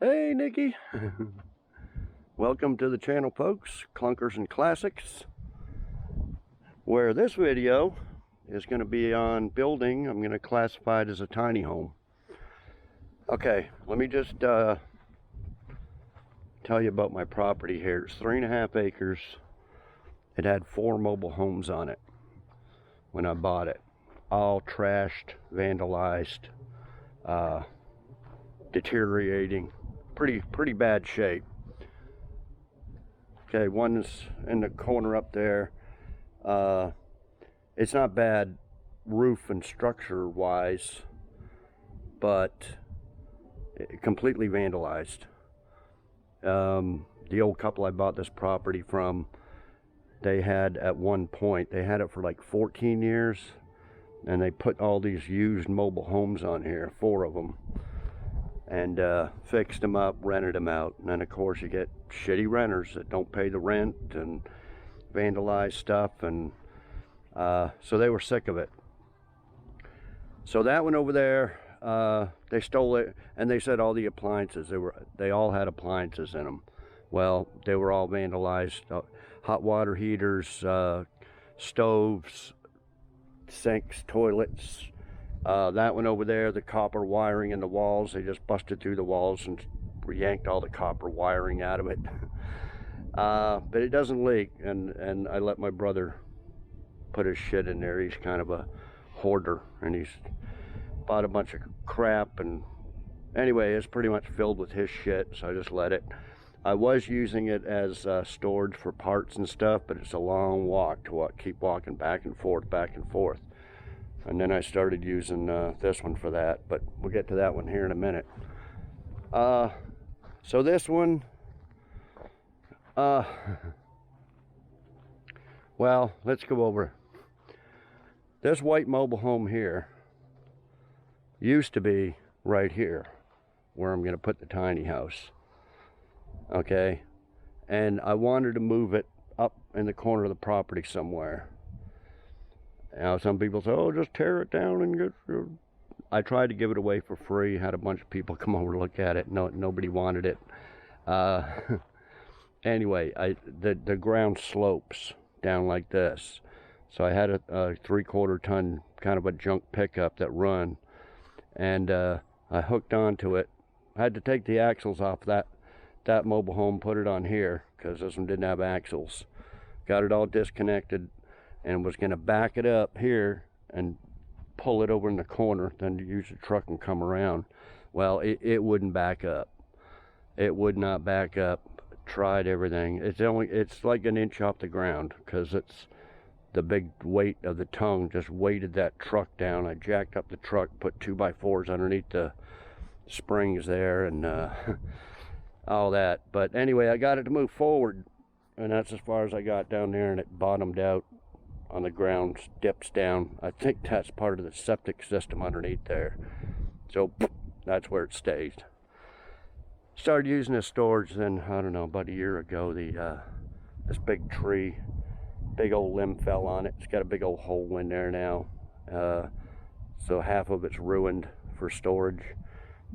Hey, Nikki. Welcome to the channel, folks. Clunkers and Classics, where this video is going to be on building. I'm going to classify it as a tiny home. Okay, let me just tell you about my property here. It's 3.5 acres. It had 4 mobile homes on it when I bought it. All trashed, vandalized, deteriorating, pretty bad shape. Okay, one's in the corner up there. It's not bad roof and structure wise, but completely vandalized. The old couple I bought this property from, they had at one point, they had it for like 14 years, and they put all these used mobile homes on here, 4 of them, and fixed them up, rented them out. And then of course you get shitty renters that don't pay the rent and vandalize stuff, and so they were sick of it. So that one over there, they stole it, and they said all the appliances, they all had appliances in them. Well, they were all vandalized. Hot water heaters, stoves, sinks, toilets. That one over there, the copper wiring in the walls, they just busted through the walls and yanked all the copper wiring out of it. But it doesn't leak, and I let my brother put his shit in there. He's kind of a hoarder, and he's bought a bunch of crap, and anyway, it's pretty much filled with his shit, so I just let it. I was using it as storage for parts and stuff, but it's a long walk to keep walking back and forth. And then I started using this one for that, but we'll get to that one here in a minute. So this one, well, let's go over. This white mobile home here used to be right here, where I'm going to put the tiny house. Okay, and I wanted to move it up in the corner of the property somewhere. Now, some people say, oh, just tear it down and get... I tried to give it away for free. Had a bunch of people come over to look at it. No, nobody wanted it. Anyway, the ground slopes down like this. So I had a 3/4 ton kind of a junk pickup that run. And I hooked onto it. I had to take the axles off that mobile home, put it on here, because this one didn't have axles. Got it all disconnected, and was going to back it up here and pull it over in the corner, then use the truck and come around. Well, it wouldn't back up. It would not back up. Tried everything. It's like an inch off the ground, because it's the big weight of the tongue just weighted that truck down. I jacked up the truck, put 2x4s underneath the springs there, and all that. But anyway, I got it to move forward, and that's as far as I got down there, and it bottomed out on the ground, dips down. I think that's part of the septic system underneath there. So that's where it stays. Started using this storage then, I don't know, about a year ago. This big tree, big old limb fell on it. It's got a big old hole in there now. So half of it's ruined for storage.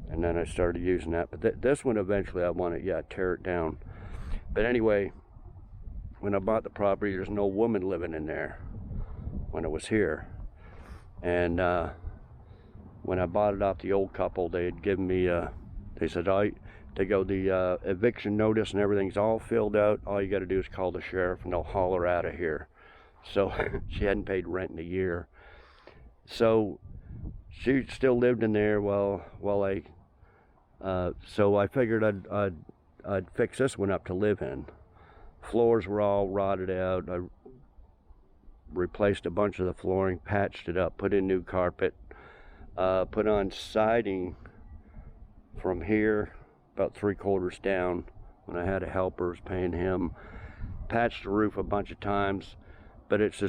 And then I started using that. But this one, eventually I want to, tear it down. But anyway, when I bought the property, there's no woman living in there when it was here. And when I bought it off the old couple, they had given me, they said, the eviction notice and everything's all filled out. All you got to do is call the sheriff and they'll haul her out of here. So she hadn't paid rent in a year. So she still lived in there so I figured I'd fix this one up to live in. Floors were all rotted out. I replaced a bunch of the flooring, patched it up, put in new carpet, put on siding from here about 3/4 down. When I had a helper, I was paying him. Patched the roof a bunch of times, but it's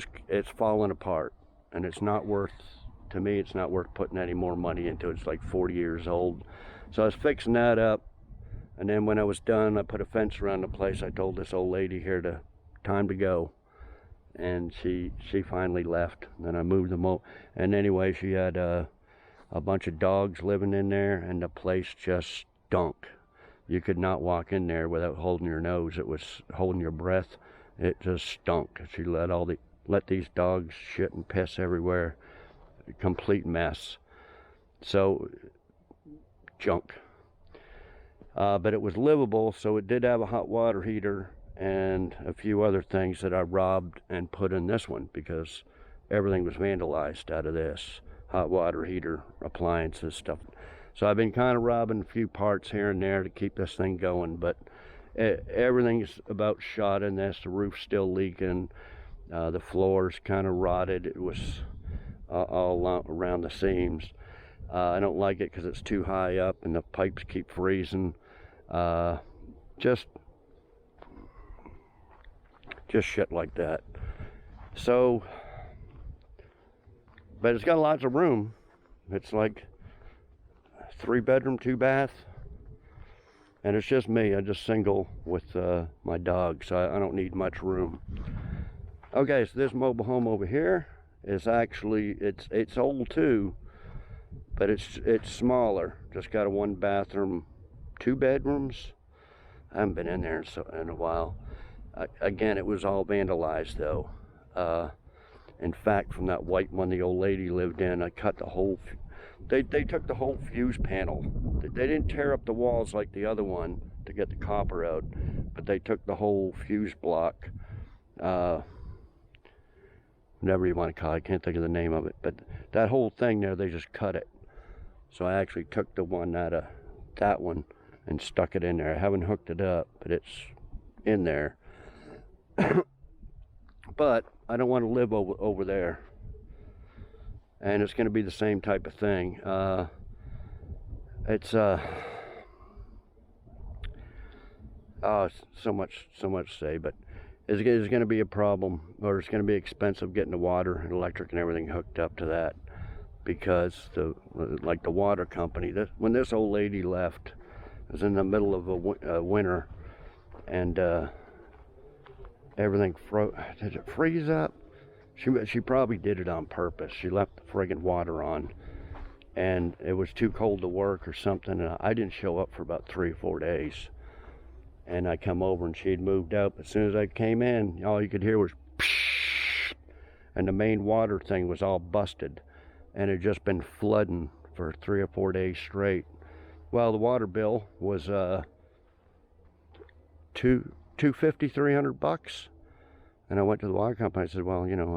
falling apart, and it's not worth, to me, it's not worth putting any more money into it. It's like 40 years old. So I was fixing that up, and then when I was done, I put a fence around the place. I told this old lady here time to go, and she finally left. And then I moved them over, and anyway, she had a bunch of dogs living in there, and the place just stunk. You could not walk in there without holding your nose. It was holding your breath. It just stunk. She let these dogs shit and piss everywhere. A complete mess. So, junk. But it was livable, so it did have a hot water heater and a few other things that I robbed and put in this one because everything was vandalized out of this. Hot water heater, appliances, stuff. So I've been kind of robbing a few parts here and there to keep this thing going, but everything's about shot in this. The roof's still leaking. The floor's kind of rotted. It was all around the seams. I don't like it because it's too high up and the pipes keep freezing. Just shit like that. So, but it's got lots of room. It's like 3-bedroom, 2-bath, and it's just me. I'm just single with my dog, so I don't need much room. Okay, so this mobile home over here is actually it's old too, but it's smaller. Just got a 1-bathroom, 2 bedrooms. I haven't been in there in a while. Again, it was all vandalized though. In fact, from that white one the old lady lived in, I cut the whole. They took the whole fuse panel. They didn't tear up the walls like the other one to get the copper out, but they took the whole fuse block. Whatever you want to call it, I can't think of the name of it, but that whole thing there, they just cut it. So I actually took the one out of that one and stuck it in there. I haven't hooked it up, but it's in there. But I don't want to live over there. And it's going to be the same type of thing. It's so much to say, but it's going to be a problem, or it's going to be expensive getting the water and electric and everything hooked up to that, because the water company, when this old lady left, it was in the middle of a winter, and everything froze. Did it freeze up? She probably did it on purpose. She left the friggin' water on, and it was too cold to work or something, and I didn't show up for about 3 or 4 days. And I come over and she'd moved up. As soon as I came in, all you could hear was psh, and the main water thing was all busted, and it had just been flooding for 3 or 4 days straight. Well, the water bill was $250, $300. And I went to the water company. I said, well, you know,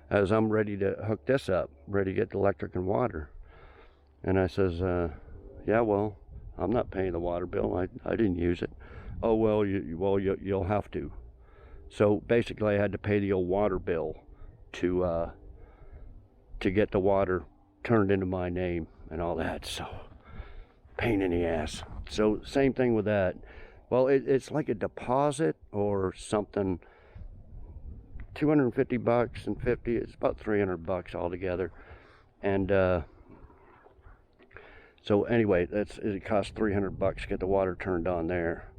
I'm ready to hook this up, ready to get the electric and water. And I says, yeah, well, I'm not paying the water bill. I didn't use it. Oh, well, you'll have to. So basically I had to pay the old water bill to get the water turned into my name and all that. So pain in the ass. So same thing with that. Well, it's like a deposit or something. $250 and 50, it's about $300 altogether. And so anyway, it costs $300 to get the water turned on there.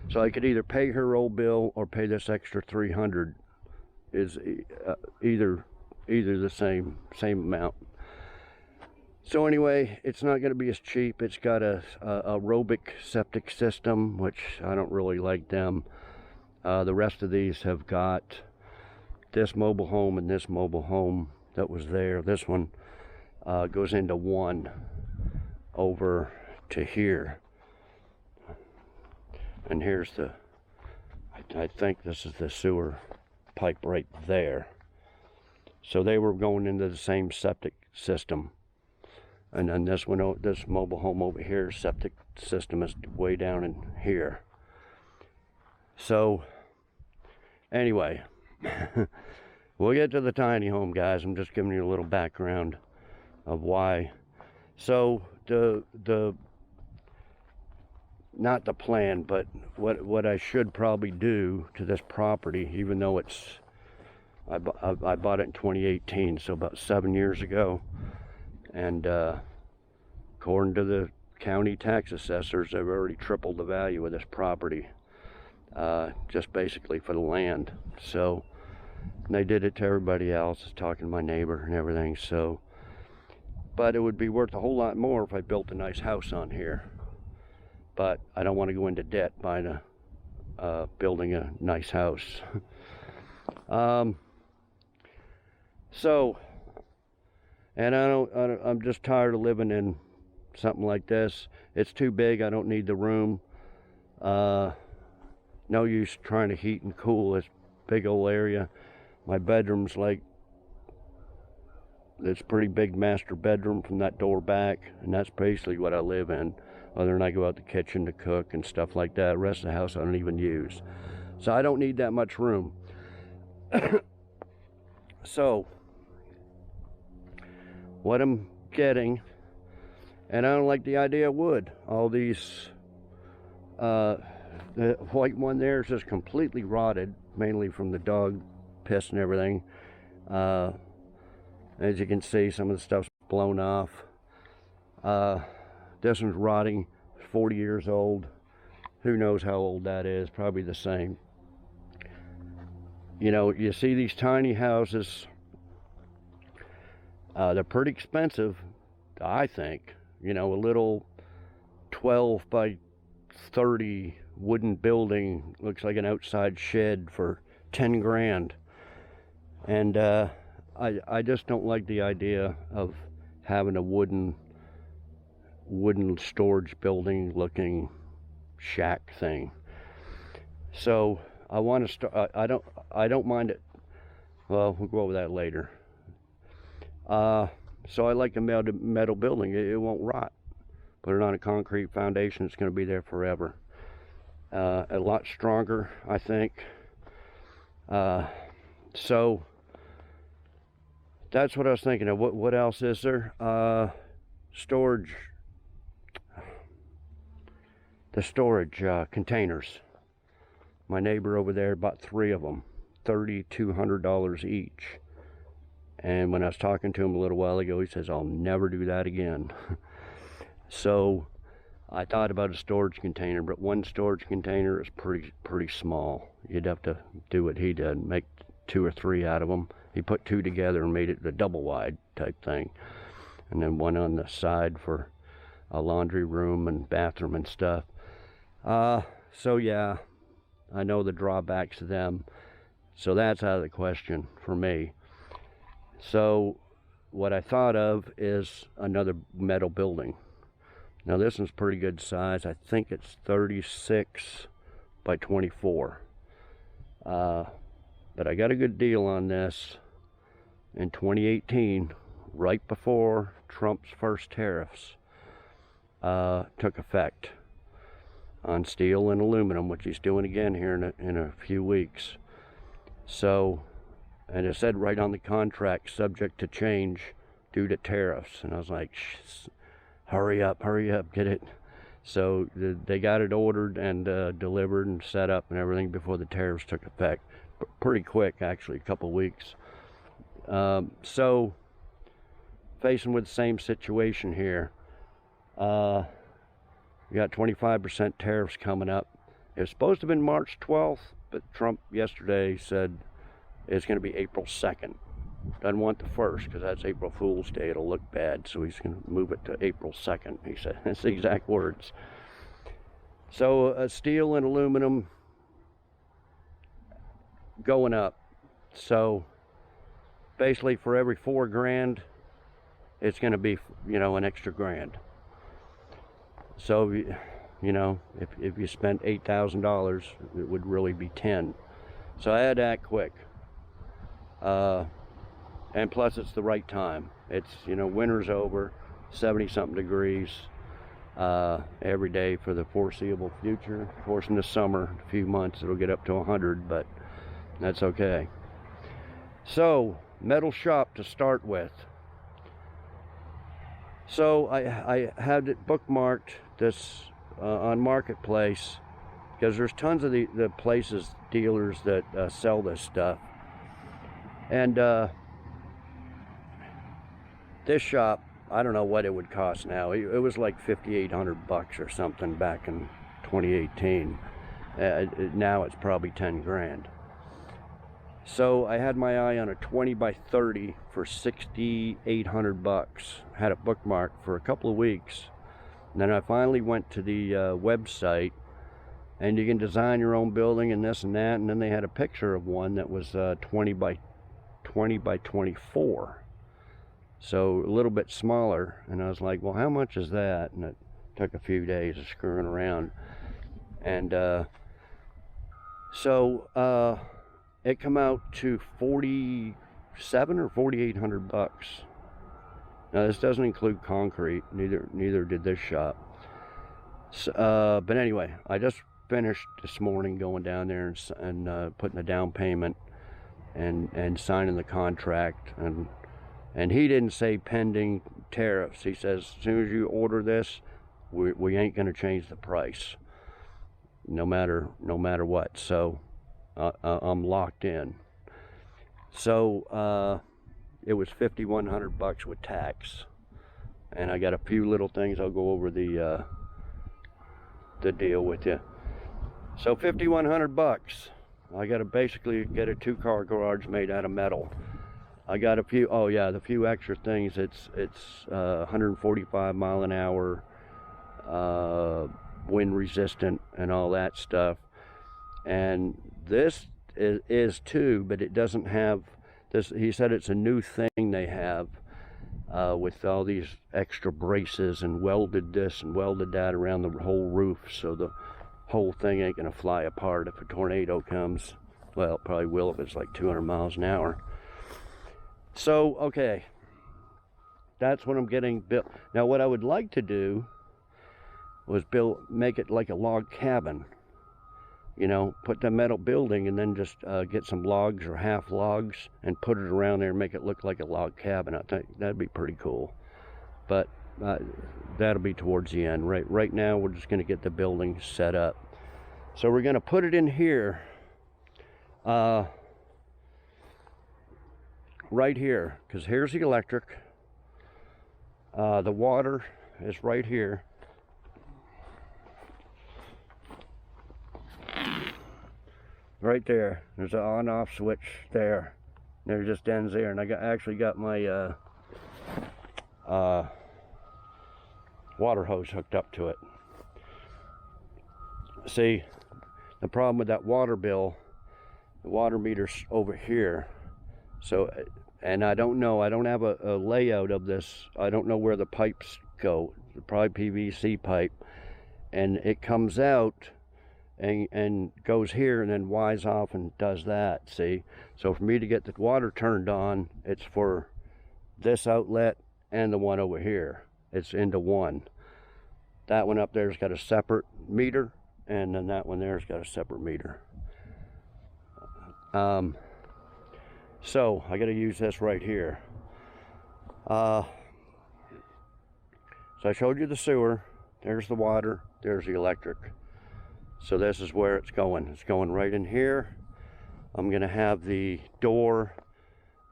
So I could either pay her old bill or pay this extra $300. Is either the same amount. So anyway, it's not going to be as cheap. It's got a aerobic septic system, which I don't really like them. The rest of these have got this mobile home and this mobile home that was there. This one goes into one over to here. And here's I think this is the sewer pipe right there. So they were going into the same septic system. And then this mobile home over here, septic system is way down in here. So anyway, we'll get to the tiny home, guys. I'm just giving you a little background of why. So not the plan, but what I should probably do to this property, even though I bought it in 2018, so about 7 years ago, and according to the county tax assessors, they've already tripled the value of this property, just basically for the land. So they did it to everybody else, talking to my neighbor and everything. So, but it would be worth a whole lot more if I built a nice house on here. but I don't want to go into debt buying building a nice house. So, and I'm just tired of living in something like this. It's too big. I don't need the room. No use trying to heat and cool this big old area. My bedroom's like this pretty big master bedroom from that door back, and that's basically what I live in, other than I go out the kitchen to cook and stuff like that. The rest of the house I don't even use, so I don't need that much room. So what I'm getting, and I don't like the idea of wood. All these the white one there is just completely rotted, mainly from the dog piss and everything. As you can see, some of the stuff's blown off. This one's rotting, 40 years old. Who knows how old that is? Probably the same. You know, you see these tiny houses, they're pretty expensive, I think. You know, a little 12 by 30 wooden building looks like an outside shed for 10 grand. And I just don't like the idea of having a wooden storage building looking shack thing. So I want to start. I don't mind it. Well, we'll go over that later. So I like a metal building. It won't rot. Put it on a concrete foundation. It's going to be there forever. A lot stronger, I think. So that's what I was thinking of. What else is there? Storage. The storage containers. My neighbor over there bought 3 of them, $3,200 each. And when I was talking to him a little while ago, he says, I'll never do that again. So I thought about a storage container, but one storage container is pretty small. You'd have to do what he did, make 2 or 3 out of them. He put 2 together and made it the double wide type thing. And then one on the side for a laundry room and bathroom and stuff. So yeah, I know the drawbacks of them. So that's out of the question for me. So what I thought of is another metal building. Now this one's pretty good size. I think it's 36 by 24. But I got a good deal on this in 2018, right before Trump's first tariffs took effect on steel and aluminum, which he's doing again here in a few weeks. So, and it said right on the contract, subject to change due to tariffs. And I was like, hurry up, get it. So they got it ordered and delivered and set up and everything before the tariffs took effect. Pretty quick, actually, a couple weeks. So, facing with the same situation here. We got 25% tariffs coming up. It was supposed to have been March 12th, but Trump yesterday said it's going to be April 2nd. Doesn't want the 1st because that's April Fool's Day. It'll look bad, so he's going to move it to April 2nd, he said. That's the exact words. So steel and aluminum going up. So basically for every 4 grand, it's going to be, you know, an extra grand. So, you know, if you spent $8,000, it would really be 10. So I had to act quick. And plus it's the right time. It's, you know, winter's over, 70-something degrees every day for the foreseeable future. Of course, in the summer, a few months, it'll get up to 100, but that's okay. So, metal shop to start with. So I had it bookmarked this on Marketplace because there's tons of the places, dealers that sell this stuff. And this shop, I don't know what it would cost now. It was like $5,800 or something back in 2018. Now it's probably 10 grand. So I had my eye on a 20 by 30 for $6,800. Had it bookmarked for a couple of weeks. And then I finally went to the website, and you can design your own building and this and that. And then they had a picture of one that was 20 by 24. So a little bit smaller. And I was like, well, how much is that? And it took a few days of screwing around. And so it come out to 47 or 4,800 bucks. Now this doesn't include concrete, neither did this shop. So, but anyway, I just finished this morning going down there and putting the down payment and signing the contract, and he didn't say pending tariffs. He says as soon as you order this, we ain't gonna change the price, no matter what. So I'm locked in. So it was 5,100 bucks with tax, and I got a few little things. I'll go over the deal with you. So 5,100 bucks. I got to basically get a 2-car garage made out of metal. I got a few, oh yeah, the few extra things. It's 145 mile an hour, wind resistant and all that stuff. And this is too, but it doesn't have this. He said it's a new thing they have with all these extra braces and welded this and welded that around the whole roof, so the whole thing ain't gonna fly apart if a tornado comes. Well, it probably will if it's like 200 miles an hour. So, okay, that's what I'm getting built. Now, what I would like to do was make it like a log cabin. You know, put the metal building and then just get some logs or half logs and put it around there and make it look like a log cabin. I think that'd be pretty cool. But that'll be towards the end. Right now, we're just going to get the building set up. So we're going to put it in here. Right here, because here's the electric. The water is right here. Right there. There's an on-off switch there. There just ends there, and I actually got my water hose hooked up to it. See, the problem with that water bill, the water meter's over here. So, and I don't know, I don't have a layout of this. I don't know where the pipes go. It's probably PVC pipe. And it comes out and goes here and then wires off and does that, see? So for me to get the water turned on, it's for this outlet and the one over here. It's into one. That one up there's got a separate meter, and then that one there's got a separate meter. So I got to use this right here. So I showed you the sewer. There's the water. There's the electric. So this is where it's going. It's going right in here. I'm going to have the door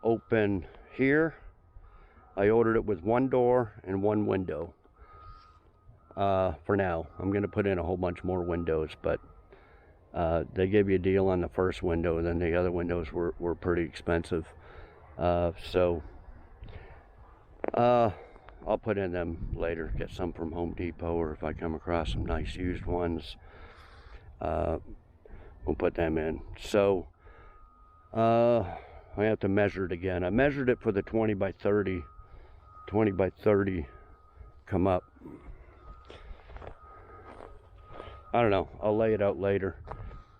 open here. I ordered it with one door and one window. For now, I'm going to put in a whole bunch more windows, but they gave you a deal on the first window, and then the other windows were pretty expensive. So I'll put in them later, get some from Home Depot, or if I come across some nice used ones, we'll put them in. So I have to measure it again. I measured it for the 20 by 30 come up. I don't know, I'll lay it out later.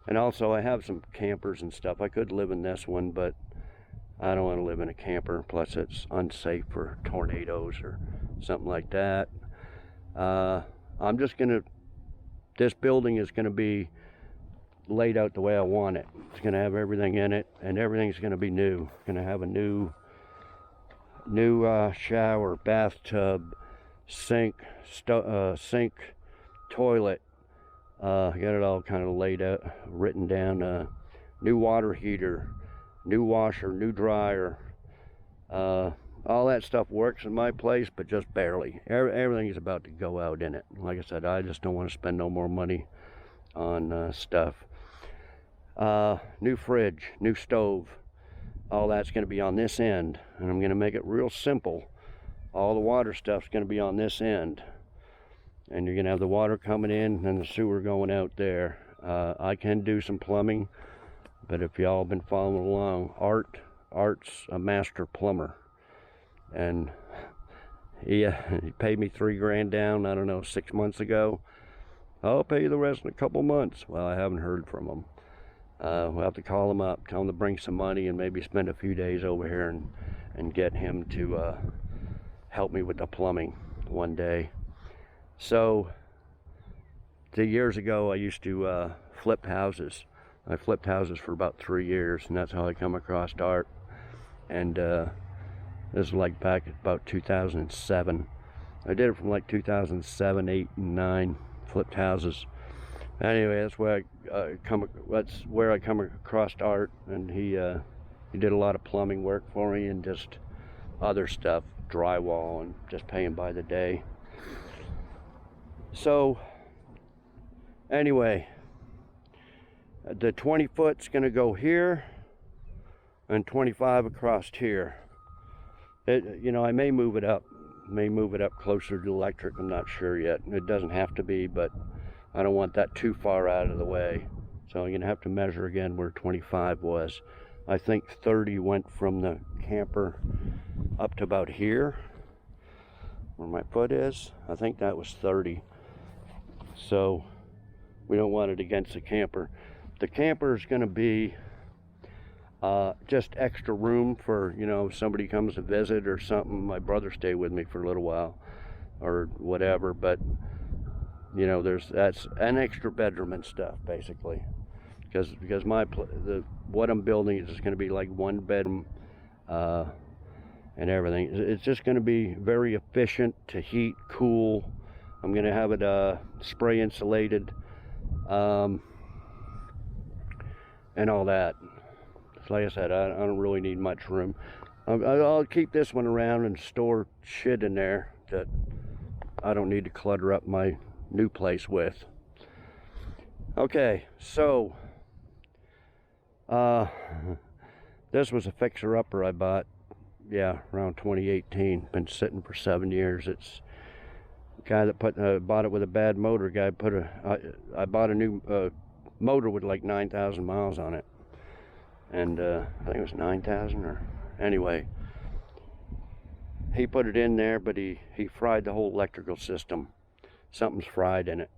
And also I have some campers and stuff. I could live in this one, but I don't want to live in a camper. Plus it's unsafe for tornadoes or something like that. I'm just gonna, this building is gonna be laid out the way I want it. It's gonna have everything in it, and everything's gonna be new. It's gonna have a new shower, bathtub, sink, toilet. I got it all kind of laid out, written down. New water heater, new washer, new dryer. All that stuff works in my place, but just barely. Everything is about to go out in it. Like I said, I just don't want to spend no more money on stuff. New fridge, new stove. All that's going to be on this end, and I'm going to make it real simple. All the water stuff's going to be on this end. and you're gonna have the water coming in and the sewer going out there. I can do some plumbing, but if y'all been following along, Art's a master plumber, and he paid me $3 grand down, I don't know, 6 months ago. I'll pay you the rest in a couple months. Well, I haven't heard from him. We'll have to call him up, tell him to bring some money, and maybe spend a few days over here and get him to help me with the plumbing one day. So, 2 years ago, I used to flip houses. I flipped houses for about 3 years, and that's how I come across Art. And this is like back at about 2007. I did it from like 2007, 8, and 9, flipped houses. Anyway, that's where I come across Art, and he did a lot of plumbing work for me and just other stuff, drywall, and just paying by the day. So anyway, the 20 foot's gonna go here and 25 across here. You know, I may move it up closer to electric. I'm not sure yet. It doesn't have to be, but I don't want that too far out of the way. So I'm gonna have to measure again where 25 was. I think 30 went from the camper up to about here, where my foot is. I think that was 30. So we don't want it against the camper. The camper is gonna be just extra room for, you know, if somebody comes to visit or something. My brother stayed with me for a little while or whatever, but you know, that's an extra bedroom and stuff, basically, because what I'm building is just going to be like 1 bedroom and everything. It's just going to be very efficient to heat, cool. I'm going to have it spray insulated and all that. So like I said, I don't really need much room. I'll keep this one around and store shit in there that I don't need to clutter up my new place with. Okay, so this was a fixer-upper I bought, yeah, around 2018. Been sitting for 7 years. It's a guy that bought it with a bad motor. I bought a new motor with like 9,000 miles on it, and I think it was 9,000, or anyway, he put it in there, but he fried the whole electrical system. Something's fried in it.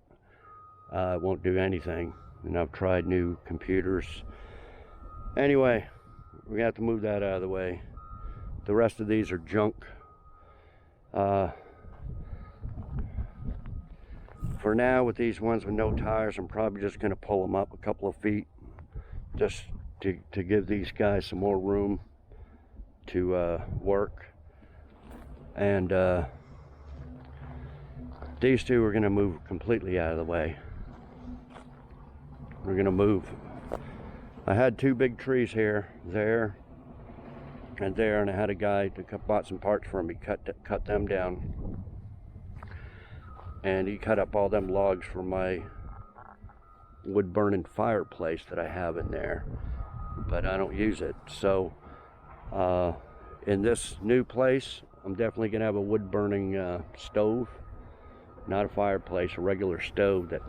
It won't do anything. And I've tried new computers. Anyway, we have to move that out of the way. The rest of these are junk. For now, with these ones with no tires, I'm probably just going to pull them up a couple of feet, just to give these guys some more room to work. And these two are going to move completely out of the way. We're going to move. I had 2 big trees here, there, and there, and I had a guy that bought some parts for me, cut them down. And he cut up all them logs for my wood-burning fireplace that I have in there, but I don't use it. So in this new place, I'm definitely going to have a wood-burning stove. Not a fireplace, a regular stove that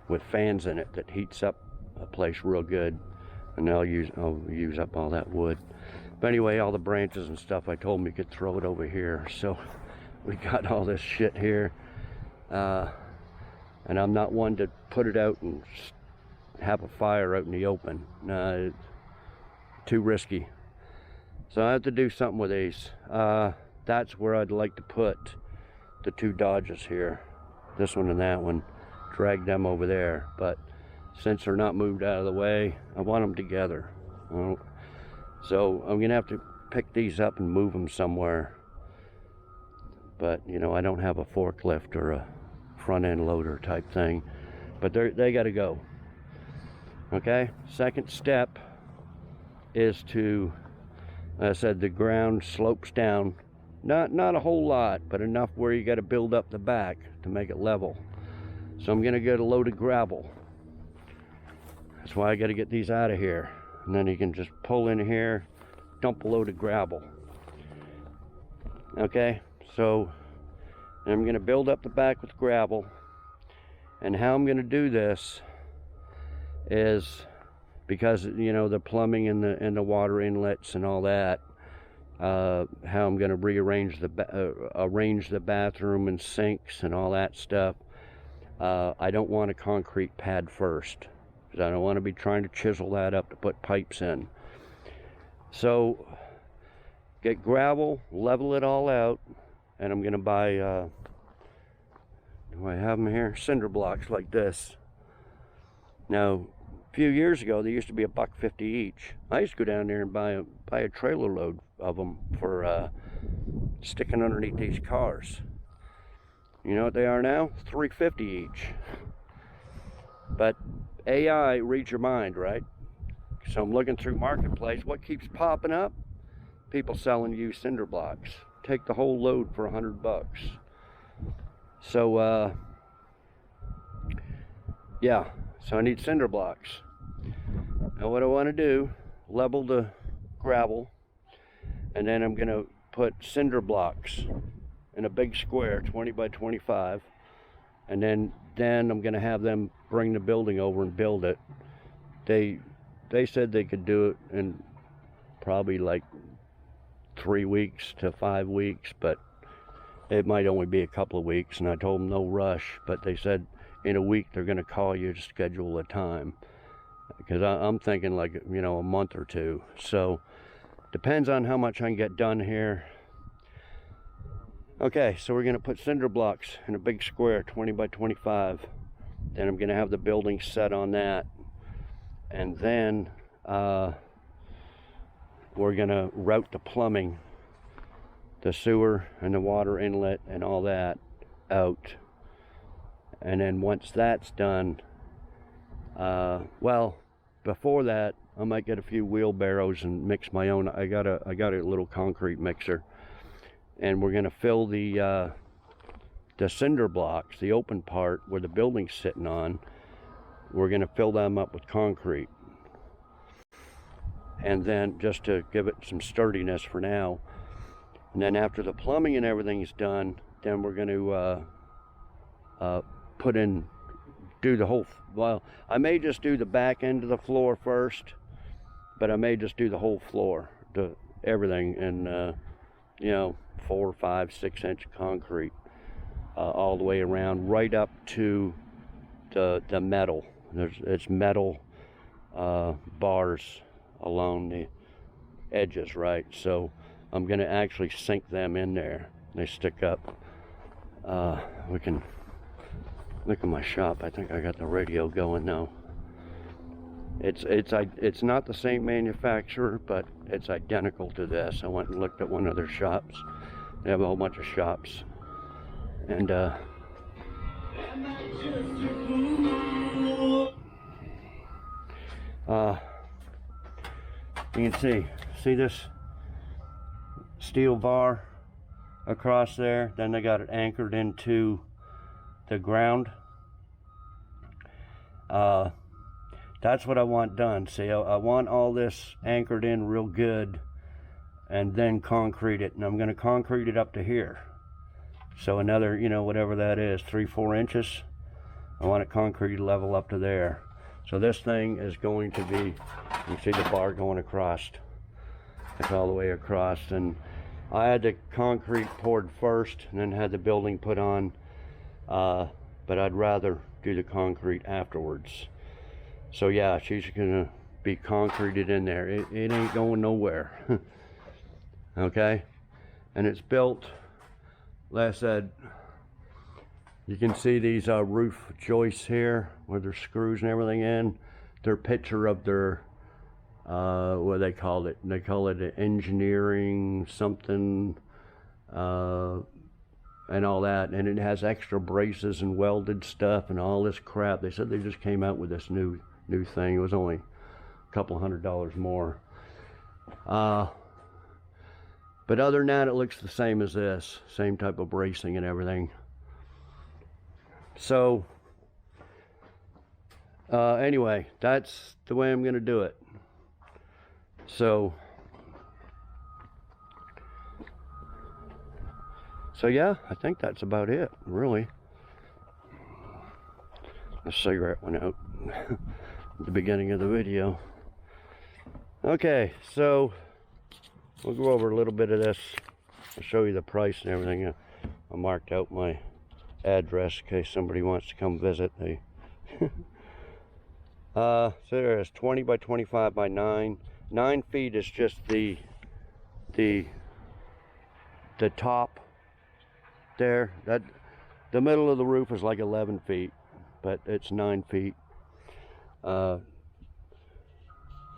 with fans in it that heats up a place real good, and I'll use up all that wood. But anyway, all the branches and stuff, I told him you could throw it over here. So we got all this shit here, and I'm not one to put it out and have a fire out in the open. It's too risky. So I have to do something with these. That's where I'd like to put the 2 Dodges here, this one and that one, drag them over there. But since they're not moved out of the way, I want them together. So I'm gonna have to pick these up and move them somewhere. But you know, I don't have a forklift or a front end loader type thing, but they got to go. Okay, second step is to, as I said, the ground slopes down. Not a whole lot, but enough where you got to build up the back to make it level. So I'm going to get a load of gravel. That's why I got to get these out of here. And then you can just pull in here, dump a load of gravel. Okay, so And I'm going to build up the back with gravel. And how I'm going to do this is, because you know the plumbing and the water inlets and all that, how I'm going to rearrange arrange the bathroom and sinks and all that stuff. I don't want a concrete pad first, because I don't want to be trying to chisel that up to put pipes in. So get gravel, level it all out, and I'm going to buy, do I have them here? Cinder blocks like this. Now, a few years ago, they used to be $1.50 each. I used to go down there and buy a trailer load of them for sticking underneath these cars. You know what they are now? $3.50 each. But AI reads your mind, right? So I'm looking through Marketplace. What keeps popping up? People selling used cinder blocks. Take the whole load for $100. So yeah, so I need cinder blocks. Now what I want to do, level the gravel, and then I'm going to put cinder blocks in a big square, 20 by 25, and then I'm going to have them bring the building over and build it. They said they could do it in probably like 3 weeks to 5 weeks, but it might only be a couple of weeks, and I told them no rush, but they said in a week they're going to call you to schedule a time, because I'm thinking like, you know, a month or two. So depends on how much I can get done here. Okay, so we're going to put cinder blocks in a big square, 20 by 25. Then I'm going to have the building set on that, and then we're going to route the plumbing, the sewer and the water inlet and all that out. And then once that's done, well, before that, I might get a few wheelbarrows and mix my own. I got a little concrete mixer, and we're gonna fill the cinder blocks, the open part where the building's sitting on. We're gonna fill them up with concrete, and then just to give it some sturdiness for now. And then after the plumbing and everything's done, then we're going to do the whole, well, I may just do the back end of the floor first, but I may just do the whole floor, everything in, you know, 4, 5, 6 inch concrete, all the way around, right up to the metal. It's metal bars along the edges, right? So I'm going to actually sink them in there. They stick up. We can look at my shop. I think I got the radio going now. It's not the same manufacturer, but it's identical to this. I went and looked at one of their shops. They have a whole bunch of shops, and you can see this steel bar across there. Then they got it anchored into the ground. That's what I want done. See, I want all this anchored in real good, and then concrete it. And I'm going to concrete it up to here. So another, you know, whatever that is, 3-4 inches. I want it concrete level up to there. So this thing is going to be, you see the bar going across. It's all the way across, and I had the concrete poured first and then had the building put on, but I'd rather do the concrete afterwards. So yeah, she's gonna be concreted in there. It ain't going nowhere. Okay, and it's built, like I said, you can see these roof joists here where there's screws and everything in. They're a picture of their what they call it. They call it engineering something, and all that. And it has extra braces and welded stuff and all this crap. They said they just came out with this new thing. It was only a couple $100 more. But other than that, it looks the same as this. Same type of bracing and everything. So anyway, that's the way I'm going to do it. So So yeah, I think that's about it, really. The cigarette went out at the beginning of the video. Okay, so we'll go over a little bit of this. I'll show you the price and everything. I marked out my address in case somebody wants to come visit. So there is 20 by 25 by 9. 9 feet is just the top there. That the middle of the roof is like 11 feet, but it's 9 feet.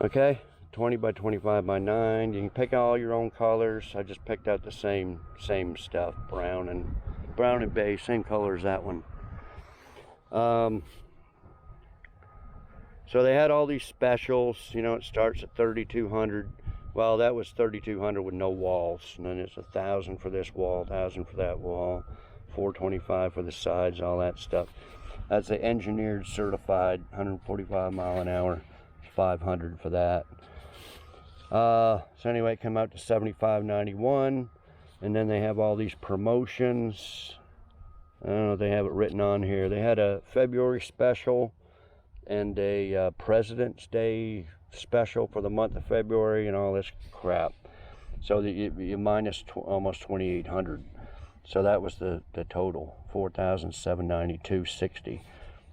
Okay, 20 by 25 by 9. You can pick all your own colors. I just picked out the same stuff, brown and beige, same color as that one. So they had all these specials. You know, it starts at 3,200. Well, that was 3,200 with no walls, and then it's 1,000 for this wall, 1,000 for that wall, 425 for the sides, all that stuff. That's the engineered certified 145 mile an hour, 500 for that. So anyway, it came out to $75.91, and then they have all these promotions. I don't know if they have it written on here. They had a February special and a President's Day special for the month of February and all this crap. So you minus almost 2,800. So that was the total, $4,792.60,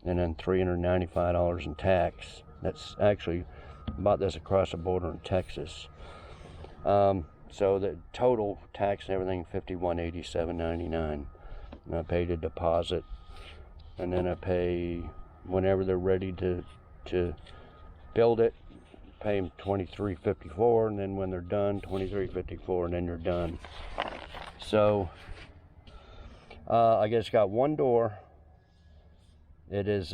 and then $395 in tax. That's actually about this across the border in Texas. So the total tax and everything, $5187.99. And I paid a deposit, and then I pay whenever they're ready to build it. Pay them $23.54, and then when they're done, $23.54, and then you're done. So I guess it's got one door. It is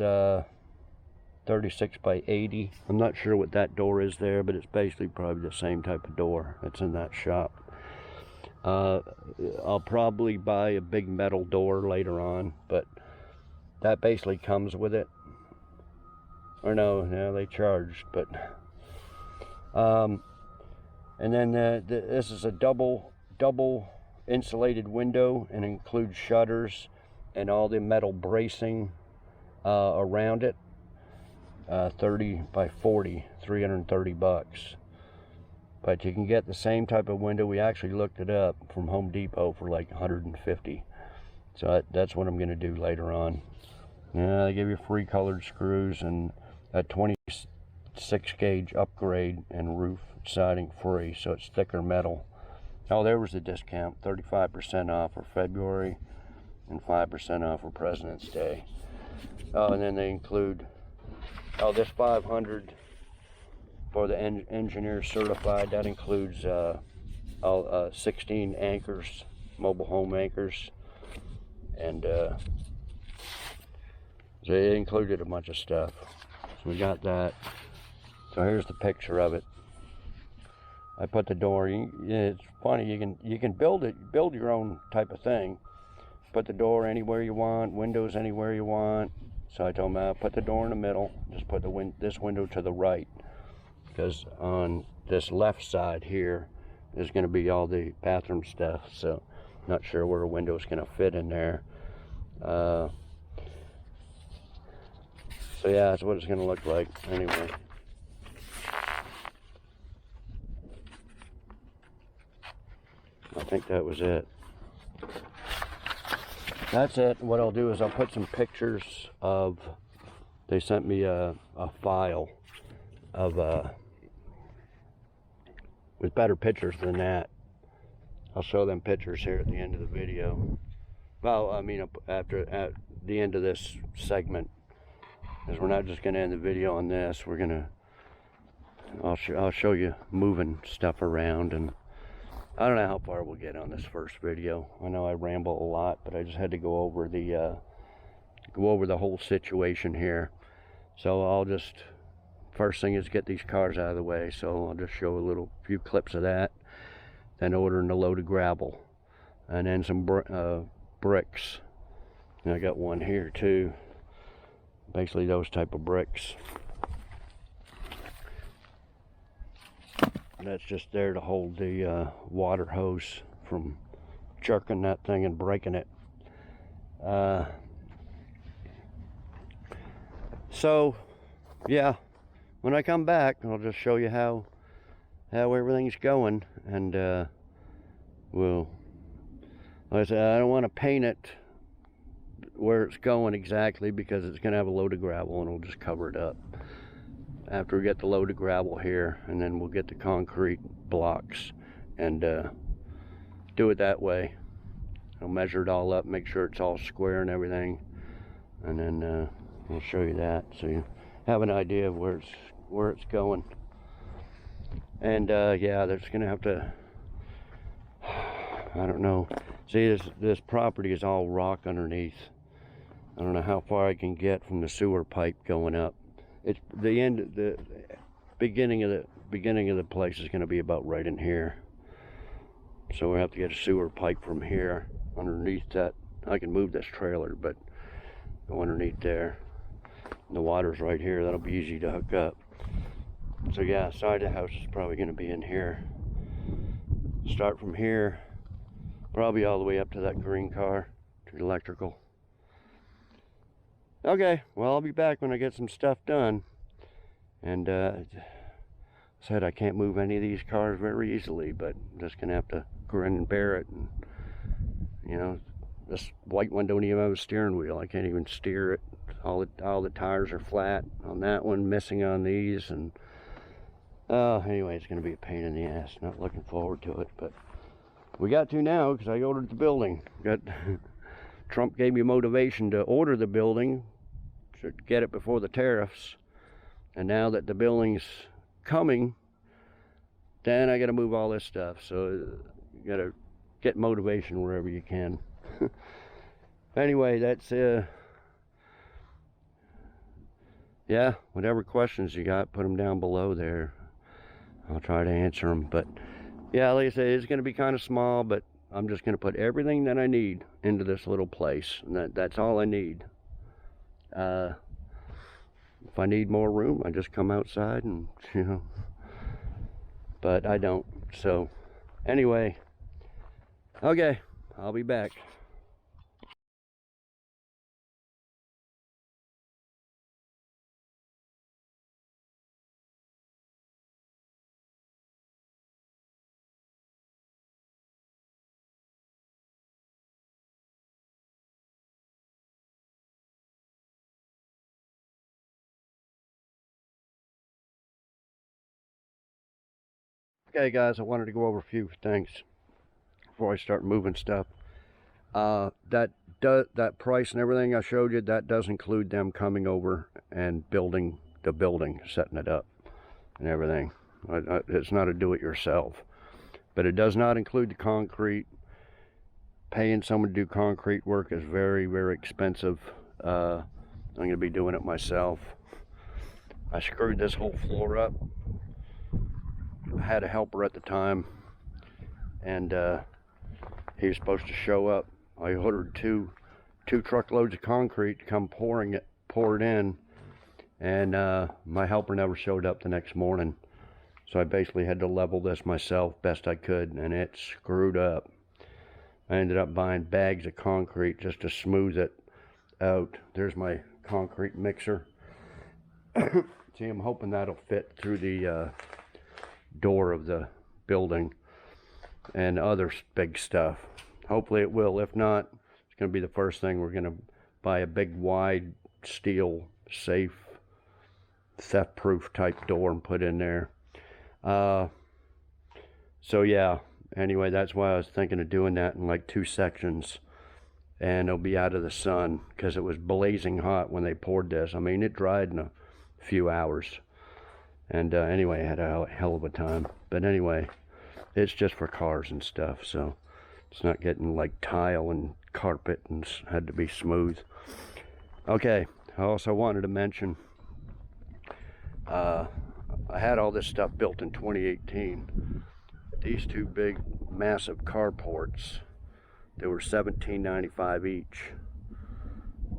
36 by 80. I'm not sure what that door is there, but it's basically probably the same type of door that's in that shop. I'll probably buy a big metal door later on, but that basically comes with it. Or no, they charged, but and then this is a double insulated window and includes shutters and all the metal bracing around it. 30 by 40, $330. But you can get the same type of window. We actually looked it up from Home Depot for like 150. So that's what I'm going to do later on. Yeah, they give you free colored screws and a 26 gauge upgrade and roof siding free, so it's thicker metal. Oh, there was the discount, 35% off for February and 5% off for President's Day. Oh, and then they include, this 500 for the engineer certified. That includes 16 anchors, mobile home anchors, and so it included a bunch of stuff. So we got that. So here's the picture of it. I put the door. It's funny. You can build your own type of thing. Put the door anywhere you want, windows anywhere you want. So I told him, I'll put the door in the middle. Just put this window to the right, because on this left side here is going to be all the bathroom stuff. So not sure where a window's going to fit in there. So yeah, that's what it's going to look like anyway. I think that was it. That's it. What I'll do is I'll put some pictures of, they sent me a file of with better pictures than that. I'll show them pictures here at the end of the video. Well, I mean at the end of this segment, because we're not just going to end the video on this. We're gonna, I'll show you moving stuff around, and I don't know how far we'll get on this first video. I know I ramble a lot, but I just had to go over the whole situation here. So I'll just, first thing is get these cars out of the way. So I'll just show a few clips of that. Then ordering a load of gravel, and then some bricks. And I got one here too. Basically those type of bricks. And that's just there to hold the water hose from jerking that thing and breaking it. So yeah, when I come back, I'll just show you how everything's going, and like I said, I don't want to paint it where it's going exactly, because it's going to have a load of gravel and it'll just cover it up. After we get the load of gravel here, and then we'll get the concrete blocks and do it that way. I'll measure it all up, make sure it's all square and everything, and then I'll show you that so you have an idea of where it's going. And yeah, there's gonna have to, I don't know. See, this property is all rock underneath. I don't know how far I can get from the sewer pipe going up. It's the beginning of the place is going to be about right in here. So we have to get a sewer pipe from here underneath that. I can move this trailer, but go underneath there. And the water's right here. That'll be easy to hook up. So yeah, side of the house is probably going to be in here. Start from here, probably all the way up to that green car, to the electrical. Okay, well, I'll be back when I get some stuff done. And said I can't move any of these cars very easily, but I'm just gonna have to grin and bear it. And you know, this white one don't even have a steering wheel. I can't even steer it. All the tires are flat on that one, missing on these, and anyway, it's gonna be a pain in the ass. Not looking forward to it, but we got to now because I ordered the building. Trump gave me motivation to order the building to get it before the tariffs, and now that the building's coming, then I got to move all this stuff. So you got to get motivation wherever you can. Anyway, that's yeah, whatever questions you got, put them down below there. I'll try to answer them. But yeah, like I say, it's going to be kind of small, but I'm just going to put everything that I need into this little place, and that's all I need. If I need more room, I just come outside and, you know, but I don't. So anyway, okay, I'll be back. Okay guys, I wanted to go over a few things before I start moving stuff. That price and everything I showed you, that does include them coming over and building the building, setting it up and everything. It's not a do-it-yourself, but it does not include the concrete. Paying someone to do concrete work is very, very expensive. I'm going to be doing it myself. I screwed this whole floor up. I had a helper at the time, and he was supposed to show up. I ordered two truckloads of concrete to come pour it in, and my helper never showed up the next morning. So I basically had to level this myself best I could, and it screwed up. I ended up buying bags of concrete just to smooth it out. There's my concrete mixer. See, I'm hoping that'll fit through the door of the building and other big stuff. Hopefully it will. If not, it's going to be the first thing. We're going to buy a big wide steel safe theft proof type door and put in there. So yeah, anyway, that's why I was thinking of doing that in like 2 sections, and it'll be out of the sun because it was blazing hot when they poured this. I mean, it dried in a few hours. And anyway, I had a hell of a time. But anyway, it's just for cars and stuff, so it's not getting like tile and carpet and had to be smooth. Okay, I also wanted to mention, I had all this stuff built in 2018. These two big, massive carports, they were $17.95 each.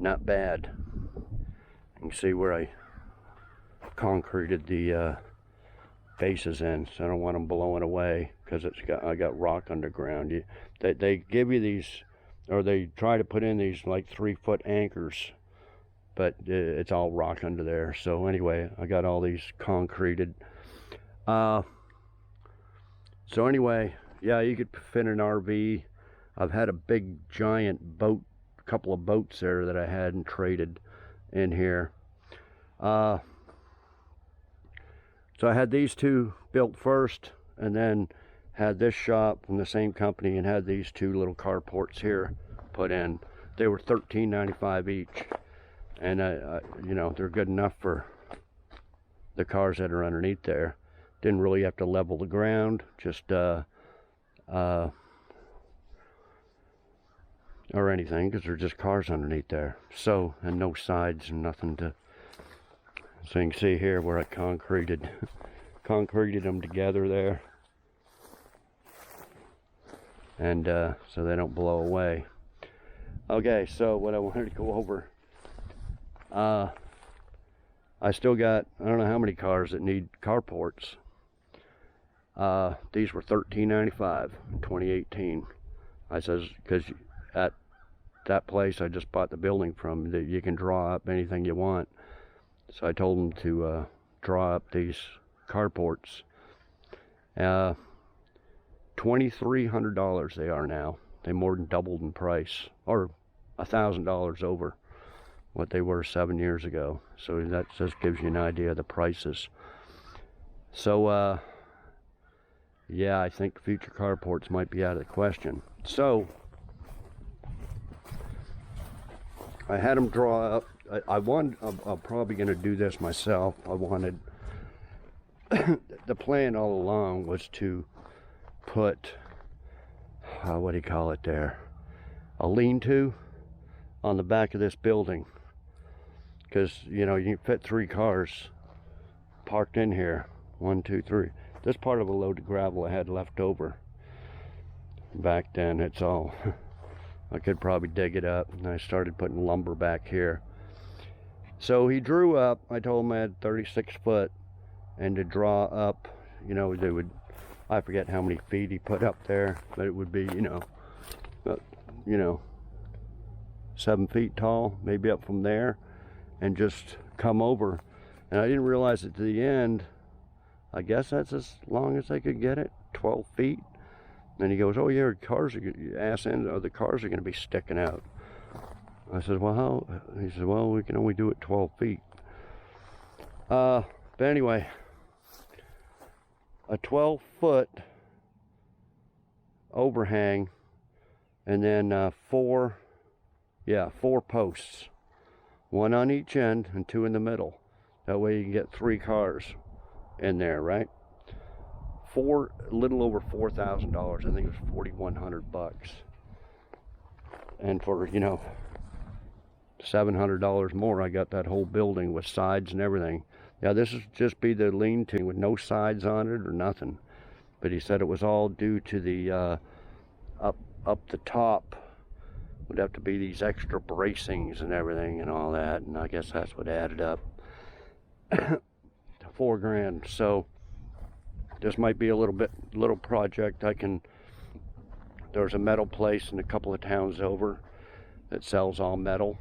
Not bad. You can see where I concreted the bases in, so I don't want them blowing away, because I got rock underground. They give you these, or they try to put in these like 3-foot anchors, but it's all rock under there. So anyway, I got all these concreted. So anyway, yeah, you could fit an RV. I've had a big giant boat, a couple of boats there that I hadn't traded in here. So I had these two built first, and then had this shop from the same company and had these two little carports here put in. They were $13.95 each, and you know, they're good enough for the cars that are underneath there. Didn't really have to level the ground, just or anything, because they're just cars underneath there. So, and no sides and nothing to. So you can see here where I concreted them together there, and so they don't blow away. Okay, so what I wanted to go over, I still got, I don't know how many cars that need carports. These were $13.95 in 2018. I says, because at that place I just bought the building from, that you can draw up anything you want. So I told them to draw up these carports. $2,300 they are now. They more than doubled in price, or $1,000 over what they were 7 years ago. So that just gives you an idea of the prices. So yeah, I think future carports might be out of the question. So I had them draw up. I'm probably going to do this myself. I wanted, the plan all along was to put, what do you call it there? A lean-to on the back of this building. Because, you know, you can fit 3 cars parked in here. 1, 2, 3. This part of a load of gravel I had left over back then. It's all, I could probably dig it up. And I started putting lumber back here. So he drew up, I told him I had 36 foot, and to draw up, you know, they would, I forget how many feet he put up there, but it would be, you know, 7 feet tall, maybe up from there, and just come over. And I didn't realize at the end, I guess that's as long as they could get it, 12 feet. And he goes, oh yeah, cars are, ass end, the cars are going to be sticking out. I said, well, how? He said, well, we can only do it 12 feet. But anyway, a 12-foot overhang, and then 4 posts, 1 on each end and 2 in the middle. That way you can get 3 cars in there, right? A little over $4,000. I think it was $4,100. And for, you know, $700 more, I got that whole building with sides and everything. Yeah, this is just be the lean-to with no sides on it or nothing. But he said it was all due to the up the top would have to be these extra bracings and everything and all that, and I guess that's what added up to $4,000. So this might be a little project. There's a metal place in a couple of towns over that sells all metal.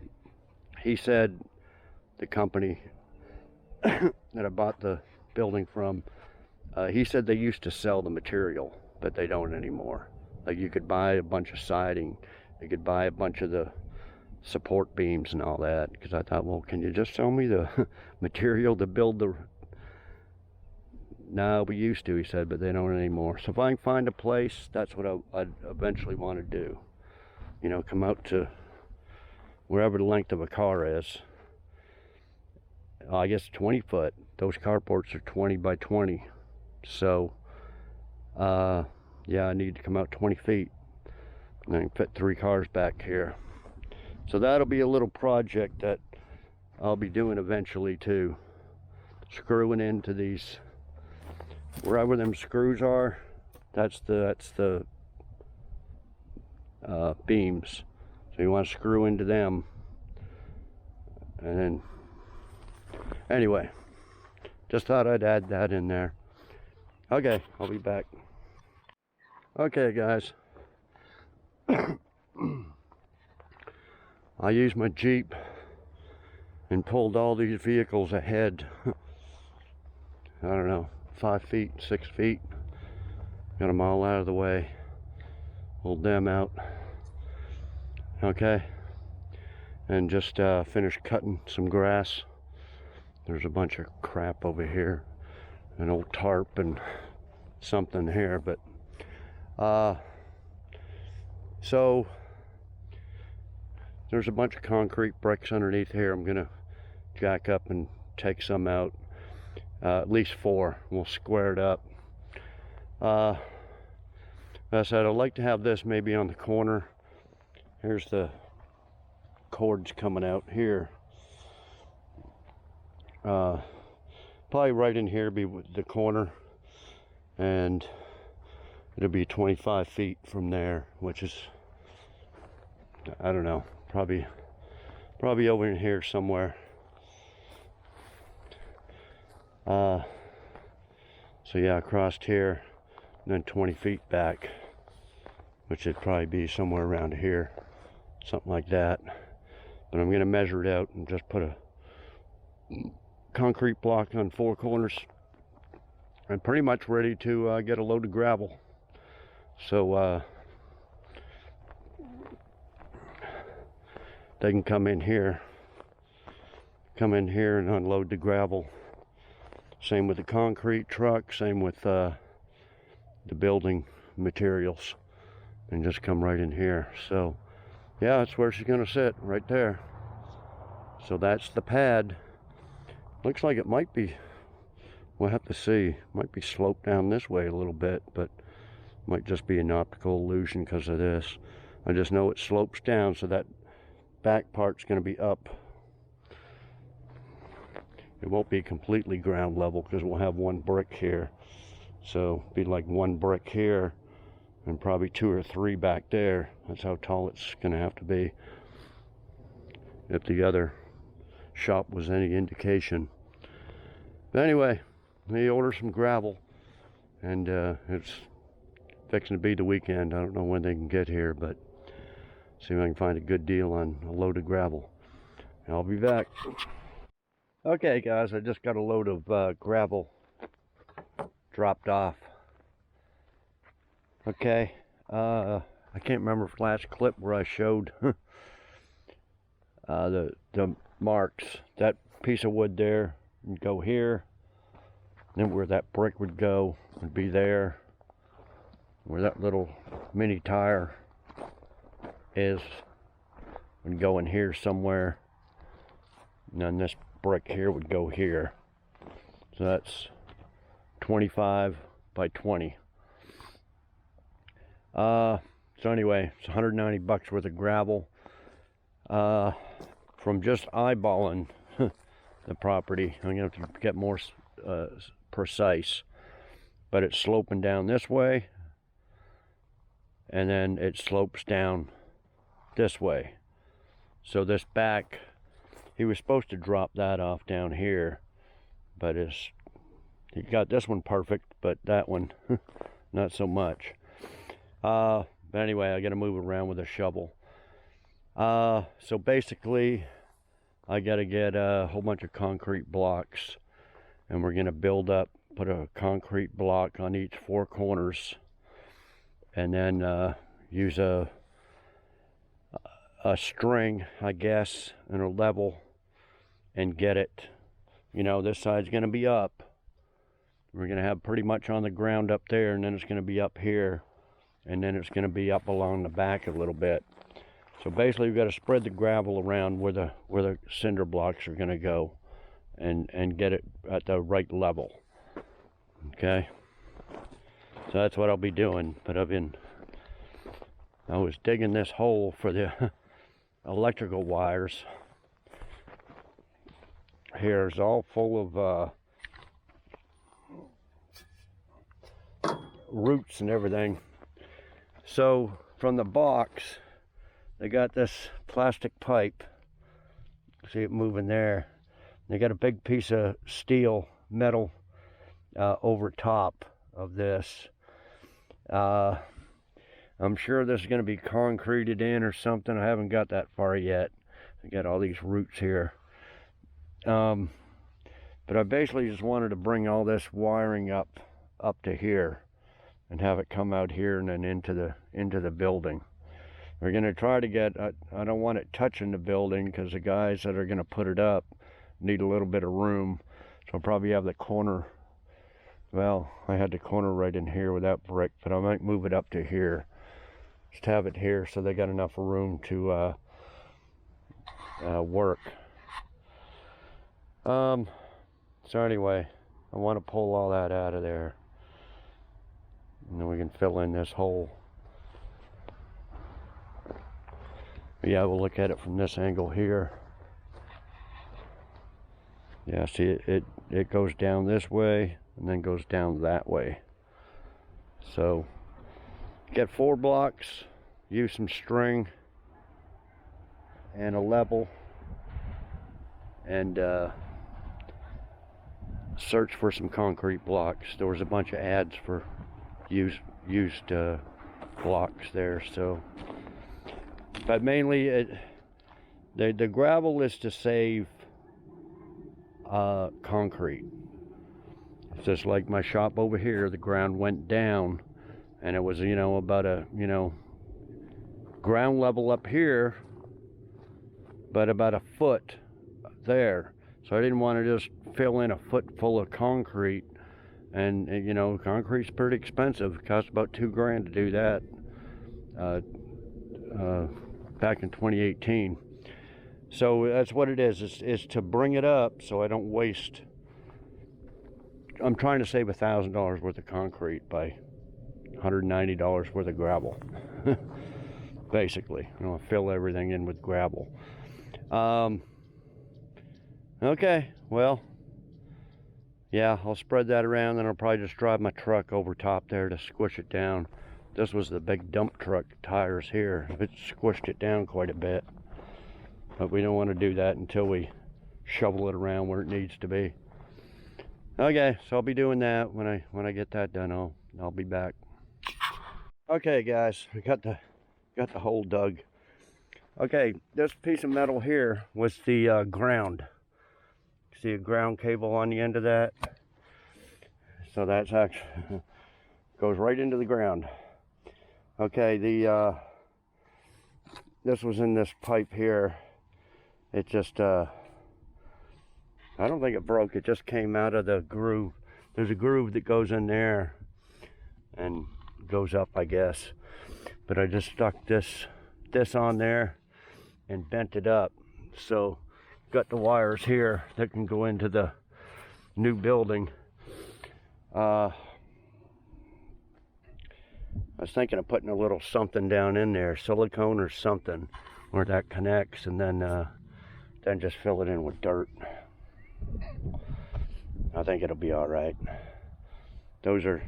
He said the company that I bought the building from, he said they used to sell the material, but they don't anymore. Like, you could buy a bunch of siding, you could buy a bunch of the support beams and all that, because I thought, well, can you just sell me the material to build the... No, we used to, he said, but they don't anymore. So if I can find a place, that's what I'd eventually want to do. You know, come out to wherever the length of a car is. I guess 20 foot. Those carports are 20 by 20. So, yeah, I need to come out 20 feet. And I can fit 3 cars back here. So that'll be a little project that I'll be doing eventually too. Screwing into these, wherever them screws are, that's the beams. So you want to screw into them, and then anyway, just thought I'd add that in there. Okay, I'll be back. Okay, guys. I used my Jeep and pulled all these vehicles ahead. I don't know, 5 feet, 6 feet. Got them all out of the way. Pulled them out. Okay. And just finished cutting some grass. There's a bunch of crap over here. An old tarp and something here, but so there's a bunch of concrete bricks underneath here. I'm gonna jack up and take some out, at least 4. We'll square it up. As I said, I'd like to have this maybe on the corner. Here's the cords coming out here. Probably right in here be the corner, and it'll be 25 feet from there, which is, I don't know, probably over in here somewhere. So yeah, across here, and then 20 feet back, which would probably be somewhere around here, something like that. But I'm gonna measure it out and just put a concrete block on 4 corners. I'm pretty much ready to get a load of gravel. So they can come in here and unload the gravel. Same with the concrete truck, same with the building materials, and just come right in here. So yeah, that's where she's gonna sit, right there. So that's the pad. Looks like it might be, we'll have to see, might be sloped down this way a little bit, but might just be an optical illusion because of this. I just know it slopes down, so that back part's going to be up. It won't be completely ground level because we'll have 1 brick here. So be like 1 brick here and probably 2 or 3 back there. That's how tall it's going to have to be, if the other shop was any indication. But anyway, they order some gravel, and it's fixing to be the weekend. I don't know when they can get here, but see if I can find a good deal on a load of gravel. I'll be back. Okay guys, I just got a load of gravel dropped off. Okay, I can't remember if last clip where I showed the marks. That piece of wood there would go here, then where that brick would go would be there, where that little mini tire is would go in here somewhere, and then this brick here would go here. So that's 25 by 20. So anyway, it's 190 bucks worth of gravel. From just eyeballing the property, I'm gonna have to get more precise, but it's sloping down this way, and then it slopes down this way. So this back, he was supposed to drop that off down here, but he got this one perfect, but that one not so much. But anyway, I gotta move around with a shovel. So basically I gotta get a whole bunch of concrete blocks, and we're gonna build up, put a concrete block on each 4 corners, and then use a string, I guess, and a level, and get it, you know, this side's gonna be up. We're gonna have pretty much on the ground up there, and then it's gonna be up here, and then it's gonna be up along the back a little bit. So basically we've got to spread the gravel around where the cinder blocks are gonna go, and get it at the right level. Okay, so that's what I'll be doing. But I was digging this hole for the electrical wires. Here's all full of roots and everything. So from the box, they got this plastic pipe. See it moving there. They got a big piece of steel, metal over top of this. I'm sure this is going to be concreted in or something. I haven't got that far yet. I got all these roots here. But I basically just wanted to bring all this wiring up to here and have it come out here and then into the building. We're going to try to get, I don't want it touching the building because the guys that are going to put it up need a little bit of room. So I'll probably have the corner, well, I had the corner right in here with that brick, but I might move it up to here. Just have it here so they got enough room to work. So anyway, I want to pull all that out of there. And then we can fill in this hole. Yeah, we'll look at it from this angle here. Yeah, see, it goes down this way and then goes down that way. So, get 4 blocks, use some string and a level, and search for some concrete blocks. There was a bunch of ads for used blocks there, so. But mainly, the gravel is to save concrete. It's just like my shop over here, the ground went down, and it was, you know, about a, you know, ground level up here, but about a foot there. So I didn't want to just fill in a foot full of concrete, and you know, concrete's pretty expensive. It cost about $2 to do that. Back in 2018. So that's what it is to bring it up so I don't waste. I'm trying to save $1,000 worth of concrete by $190 worth of gravel. Basically, you know, fill everything in with gravel. Okay, well, yeah, I'll spread that around, then I'll probably just drive my truck over top there to squish it down. This was the big dump truck tires here. It squished it down quite a bit. But we don't want to do that until we shovel it around where it needs to be. Okay, so I'll be doing that when I get that done. I'll be back. Okay, guys, we got the hole dug. Okay, this piece of metal here was the ground. See a ground cable on the end of that? So that's actually goes right into the ground. Okay, this was in this pipe here. It just, I don't think it broke. It just came out of the groove. There's a groove that goes in there and goes up, I guess. But I just stuck this on there and bent it up. So, got the wires here that can go into the new building. I was thinking of putting a little something down in there, silicone or something, where that connects, and then just fill it in with dirt. I think it'll be all right. Those are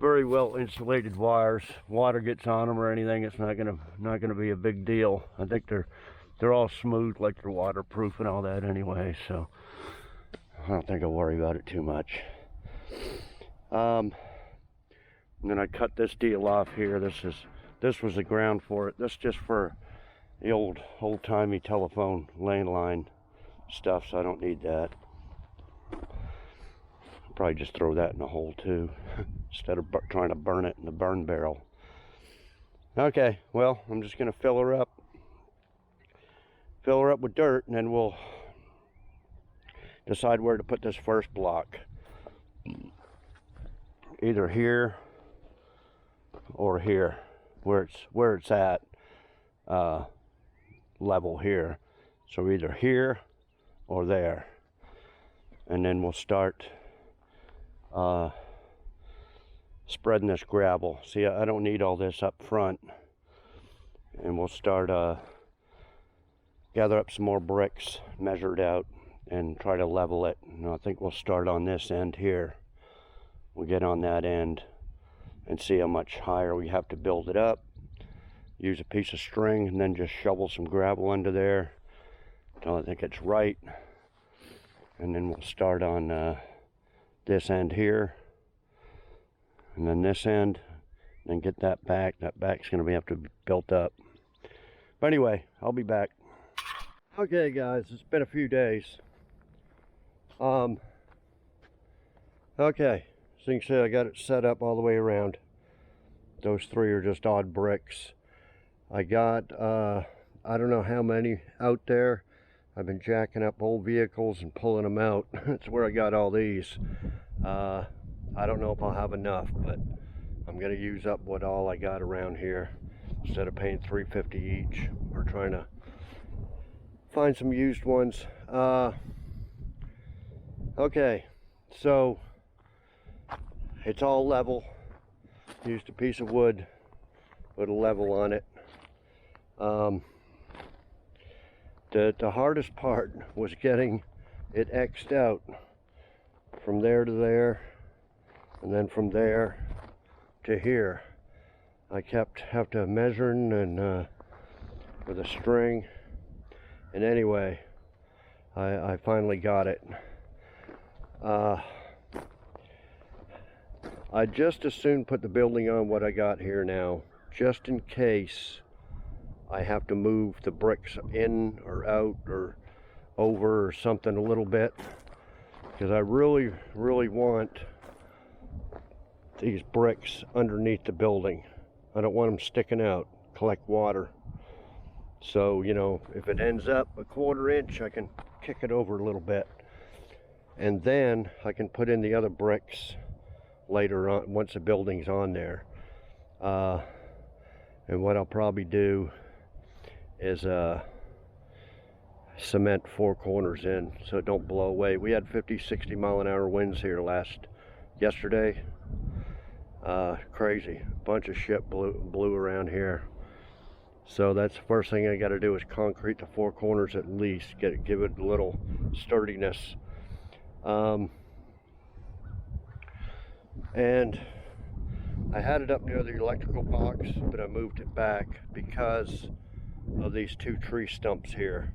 very well insulated wires. Water gets on them or anything, it's not gonna be a big deal. I think they're all smooth, like they're waterproof and all that anyway. So I don't think I'll worry about it too much. And then I cut this deal off here. This was the ground for it. This is just for the old-timey telephone landline stuff, so I don't need that. I'll probably just throw that in the hole too, instead of trying to burn it in the burn barrel. Okay, well, I'm just gonna fill her up with dirt, and then we'll decide where to put this first block. Either here or here, where it's at level here. So either here or there, and then we'll start spreading this gravel. See, I don't need all this up front, and we'll start gather up some more bricks, measure it out, and try to level it. And I think we'll start on this end here. We'll get on that end and see how much higher we have to build it up. Use a piece of string and then just shovel some gravel under there until I think it's right. And then we'll start on this end here and then this end, and then get that back. That back's going to have to be built up. But anyway, I'll be back. Okay guys, it's been a few days. Okay, so you can see I got it set up all the way around. Those three are just odd bricks. I got, I don't know how many out there. I've been jacking up old vehicles and pulling them out. That's where I got all these. I don't know if I'll have enough, but I'm gonna use up what all I got around here instead of paying $3.50 each or trying to find some used ones. Okay, so it's all level. Used a piece of wood, put a level on it. The hardest part was getting it X'd out from there to there, and then from there to here. I have to measuring and with a string, and anyway, I finally got it. I just as soon put the building on what I got here now, just in case I have to move the bricks in or out or over or something a little bit, because I really want these bricks underneath the building. I don't want them sticking out, collect water. So, you know, if it ends up a 1/4 inch, I can kick it over a little bit, and then I can put in the other bricks later on once the building's on there. And what I'll probably do is cement 4 corners in so it don't blow away. We had 50-60 mile-an-hour winds here yesterday. Crazy. Bunch of shit blew around here. So that's the first thing I got to do is concrete the 4 corners at least, give it a little sturdiness. And I had it up near the electrical box, but I moved it back because of these 2 tree stumps here.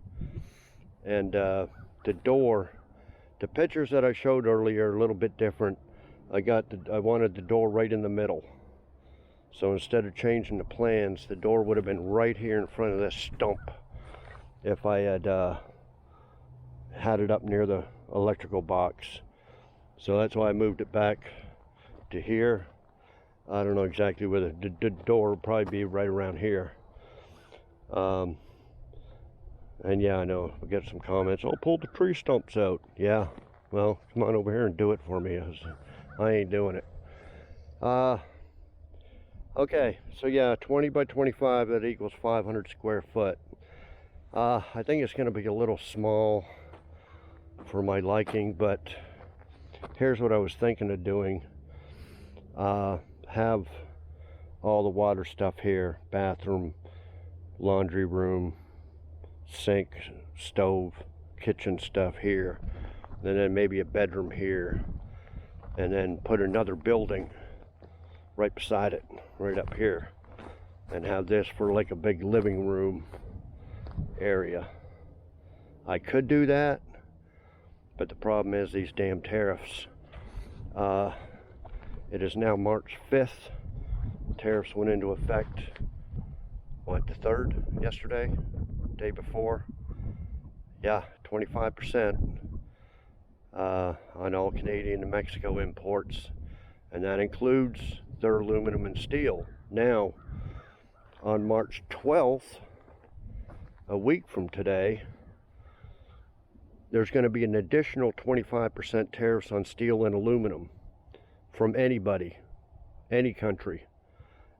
And the door, the pictures that I showed earlier are a little bit different. I wanted the door right in the middle. So instead of changing the plans, the door would have been right here in front of this stump if I had had it up near the electrical box. So that's why I moved it back to here. I don't know exactly where the door will probably be right around here. And yeah, I know we get some comments. Oh, pull the tree stumps out. Yeah, well, come on over here and do it for me. I ain't doing it. Okay, so yeah, 20 by 25, that equals 500 square foot. I think it's going to be a little small for my liking, but here's what I was thinking of doing. Have all the water stuff here, bathroom, laundry room, sink, stove, kitchen stuff here, and then maybe a bedroom here, and then put another building right beside it, right up here, and have this for like a big living room area. I could do that, but the problem is these damn tariffs. It is now March 5th. Tariffs went into effect, what, the 3rd, yesterday, day before? Yeah, 25% on all Canadian and Mexico imports, and that includes their aluminum and steel. Now, on March 12th, a week from today, there's going to be an additional 25% tariffs on steel and aluminum from anybody, any country.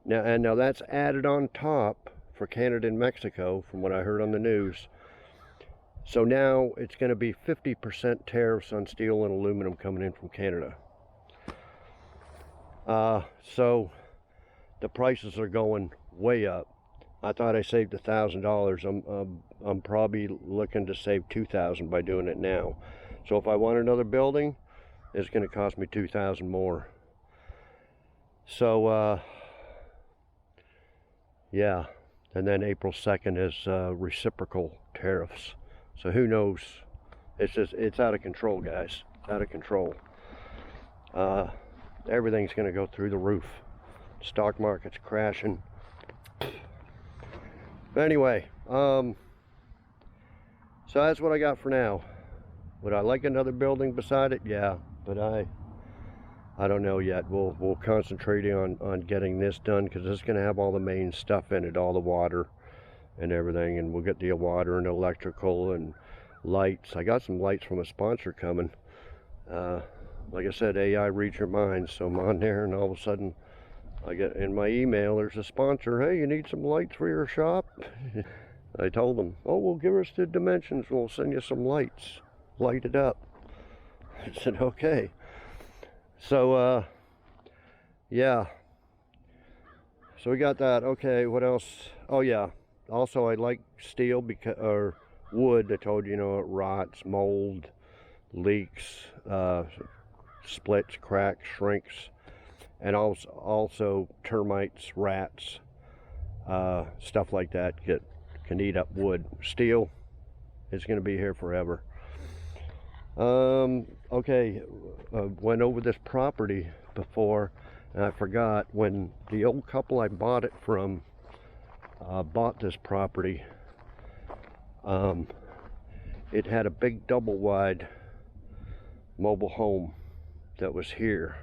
Now that's added on top for Canada and Mexico, from what I heard on the news. So now it's going to be 50% tariffs on steel and aluminum coming in from Canada. So the prices are going way up. I thought I saved $1,000. I'm probably looking to save $2,000 by doing it now. So if I want another building, it's going to cost me $2,000 more. So yeah, and then April 2nd is reciprocal tariffs. So who knows? It's out of control, guys. It's out of control. everything's going to go through the roof. Stock market's crashing. But anyway, so that's what I got for now. Would I like another building beside it? Yeah, but I don't know yet. We'll concentrate on getting this done, because it's going to have all the main stuff in it, all the water and everything, and we'll get the water and electrical and lights. I got some lights from a sponsor coming. Like I said, AI reads your mind, so I'm on there, and all of a sudden I get in my email, there's a sponsor. Hey, you need some lights for your shop? I told them, oh, well, give us the dimensions, we'll send you some lights, light it up. I said, okay. So yeah, so we got that. Okay, what else? Oh yeah, also I like steel, because, or wood. I told you, you know, it rots, mold, leaks, splits, cracks, shrinks, and also termites, rats, stuff like that can eat up wood. Steel is going to be here forever. Okay, went over this property before, and I forgot, when the old couple I bought it from bought this property, it had a big double wide mobile home that was here,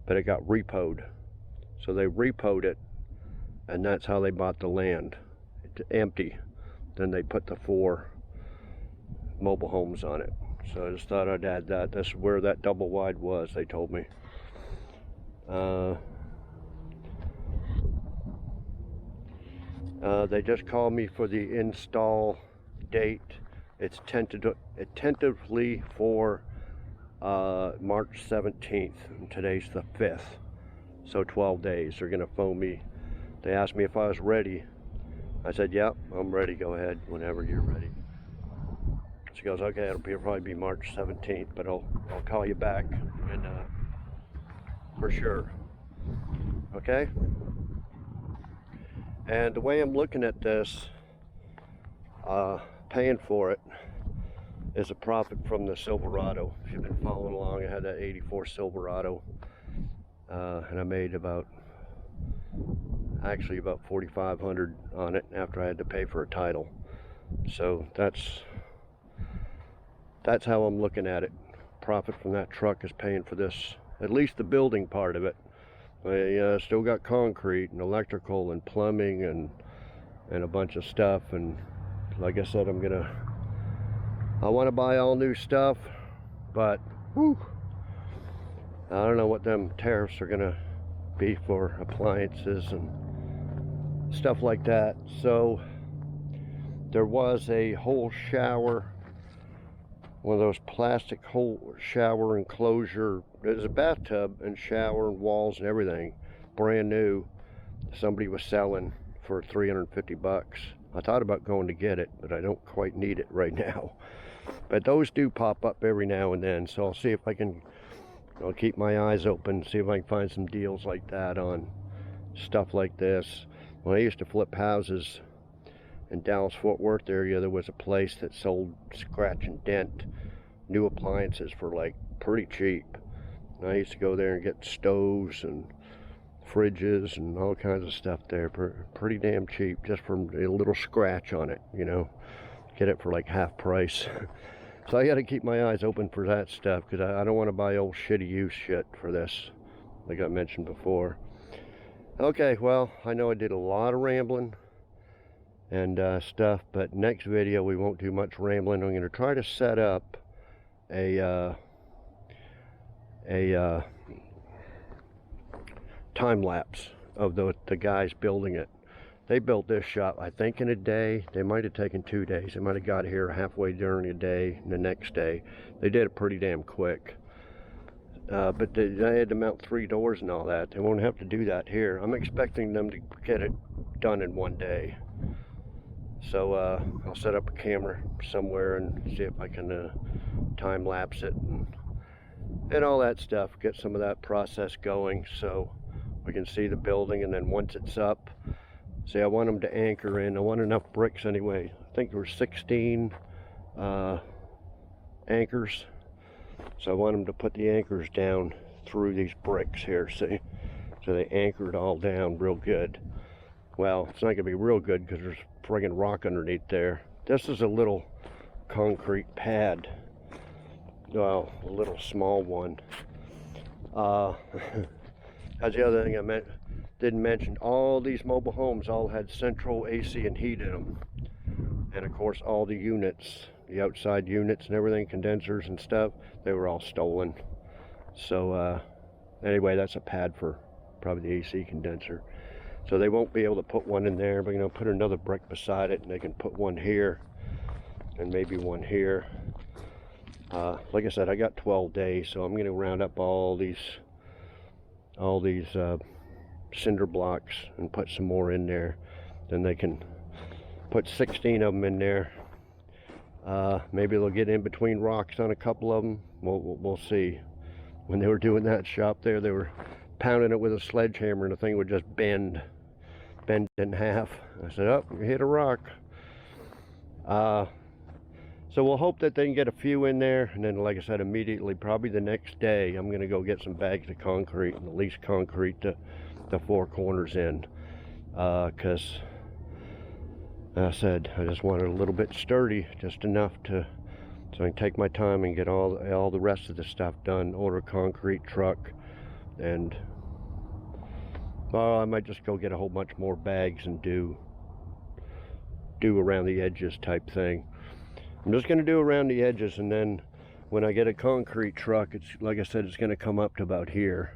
but it got repoed. So they repoed it, and that's how they bought the land. It's empty. Then they put the 4 mobile homes on it. So I just thought I'd add that. That's where that double wide was, they told me. They just called me for the install date. It's tentatively for March 17th, and today's the 5th. So 12 days. They're gonna phone me. They asked me if I was ready. I said, yep, I'm ready. Go ahead whenever you're ready. She goes, okay, it'll probably be March 17th, but I'll call you back, and for sure. Okay? And the way I'm looking at this, paying for it, is a profit from the Silverado. If you've been following along, I had that 84 Silverado, and I made about $4,500 on it after I had to pay for a title. So that's how I'm looking at it. Profit from that truck is paying for this, at least the building part of it. I still got concrete and electrical and plumbing and a bunch of stuff, and like I said, I want to buy all new stuff, but whew, I don't know what them tariffs are gonna be for appliances and stuff like that. So there was a whole shower, one of those plastic whole shower enclosure. There's a bathtub and shower and walls and everything, brand new. Somebody was selling for 350 bucks. I thought about going to get it, but I don't quite need it right now. But those do pop up every now and then, so I'll see if I'll keep my eyes open, see if I can find some deals like that on stuff like this. When I used to flip houses in Dallas-Fort Worth area, there was a place that sold scratch and dent new appliances for like pretty cheap. And I used to go there and get stoves and fridges and all kinds of stuff there pretty damn cheap, just from a little scratch on it, you know. Get it for like half price. So I got to keep my eyes open for that stuff, because I don't want to buy old shitty used shit for this, like I mentioned before. Okay, well, I know I did a lot of rambling and stuff, but next video we won't do much rambling. I'm going to try to set up a time lapse of the guys building it. They built this shop, I think, in a day. They might have taken 2 days. They might have got here halfway during a day and the next day. They did it pretty damn quick. But they had to mount 3 doors and all that. They won't have to do that here. I'm expecting them to get it done in 1 day. So I'll set up a camera somewhere and see if I can time lapse it and all that stuff. Get some of that process going so we can see the building, and then once it's up, see, I want them to anchor in. I want enough bricks anyway. I think there were 16 anchors. So I want them to put the anchors down through these bricks here, see? So they anchored all down real good. Well, it's not gonna be real good because there's friggin' rock underneath there. This is a little concrete pad. Well, a little small one. That's the other thing I didn't mention. All these mobile homes all had central AC and heat in them. And of course, all the units, the outside units and everything, condensers and stuff, they were all stolen. So anyway, that's a pad for probably the AC condenser. So they won't be able to put one in there, but put another brick beside it, and they can put one here and maybe one here. Like I said, I got 12 days, so I'm going to round up all these cinder blocks and put some more in there. Then they can put 16 of them in there. Maybe they'll get in between rocks on a couple of them. We'll see. When they were doing that shop there, they were pounding it with a sledgehammer and the thing would just bend in half. I said, oh, you hit a rock. So we'll hope that they can get a few in there, and then, like I said, immediately, probably the next day, I'm going to go get some bags of concrete and at least concrete the four corners in, because I said I just want it a little bit sturdy, just enough so I can take my time and get all the rest of the stuff done. Order a concrete truck, and well, I might just go get a whole bunch more bags and do around the edges type thing. I'm just going to do around the edges, and then when I get a concrete truck, it's like I said, it's going to come up to about here.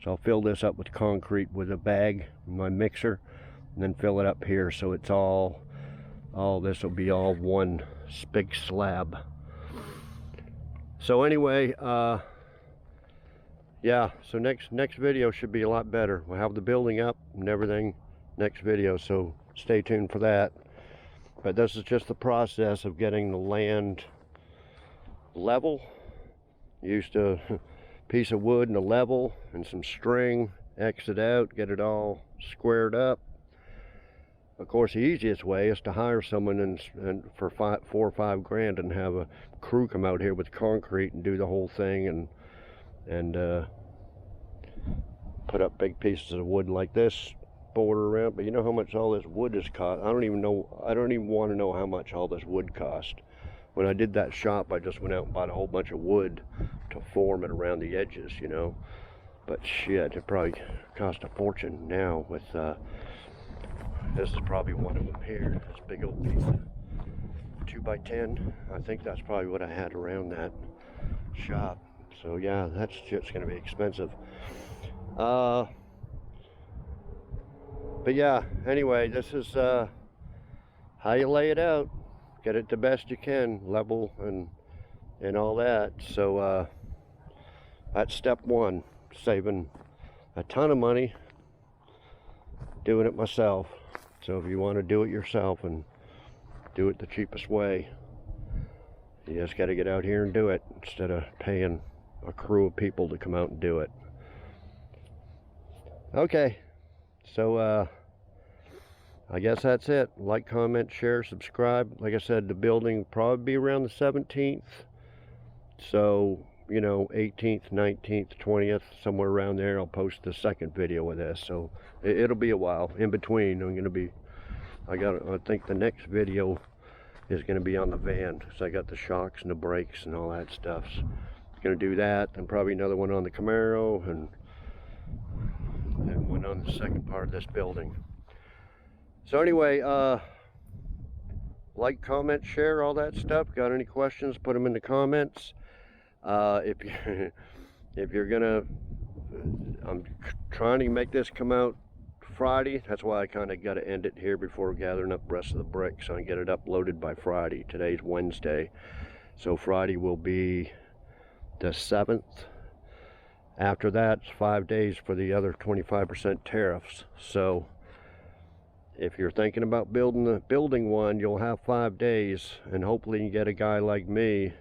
So I'll fill this up with concrete with a bag, my mixer, and then fill it up here, so it's all this will be all one big slab. So anyway, yeah, so next video should be a lot better. We'll have the building up and everything next video, so stay tuned for that. But this is just the process of getting the land level. Used a piece of wood and a level and some string, X it out, get it all squared up. Of course, the easiest way is to hire someone and for $4 or $5 grand and have a crew come out here with concrete and do the whole thing and put up big pieces of wood like this, border around. But you know how much all this wood has cost? I don't even want to know how much all this wood cost. When I did that shop, I just went out and bought a whole bunch of wood to form it around the edges, you know. But shit, it probably cost a fortune now with this is probably one of them here, this big old piece of 2x10. I think that's probably what I had around that shop. So yeah, that's just gonna be expensive. But yeah, anyway, this is how you lay it out. Get it the best you can, level and all that. So that's step one, saving a ton of money doing it myself. So if you want to do it yourself and do it the cheapest way, you just got to get out here and do it instead of paying a crew of people to come out and do it. Okay, so I guess that's it. Like, comment, share, subscribe. Like I said, the building will probably be around the 17th. So, you know, 18th, 19th, 20th, somewhere around there, I'll post the second video of this. So it'll be a while. In between, I think the next video is going to be on the van. So I got the shocks and the brakes and all that stuff. So going to do that, and probably another one on the Camaro, and one on the second part of this building. So anyway, like, comment, share, all that stuff. Got any questions, put them in the comments. If you're gonna, I'm trying to make this come out Friday. That's why I kind of got to end it here before gathering up the rest of the bricks, so I can get it uploaded by Friday. Today's Wednesday, so Friday will be the 7th. After that, it's 5 days for the other 25% tariffs. So if you're thinking about building one, you'll have 5 days, and hopefully you get a guy like me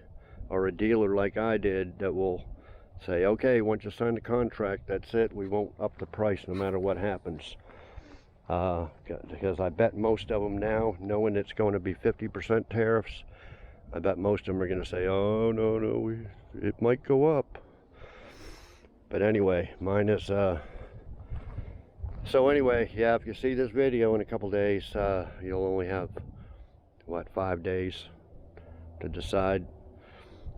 or a dealer like I did that will say, okay, once you sign the contract, that's it, we won't up the price no matter what happens. Because I bet most of them now, knowing it's going to be 50% tariffs, I bet most of them are going to say, oh no, it might go up. But anyway, mine is so anyway, yeah, if you see this video in a couple days, you'll only have what, 5 days to decide.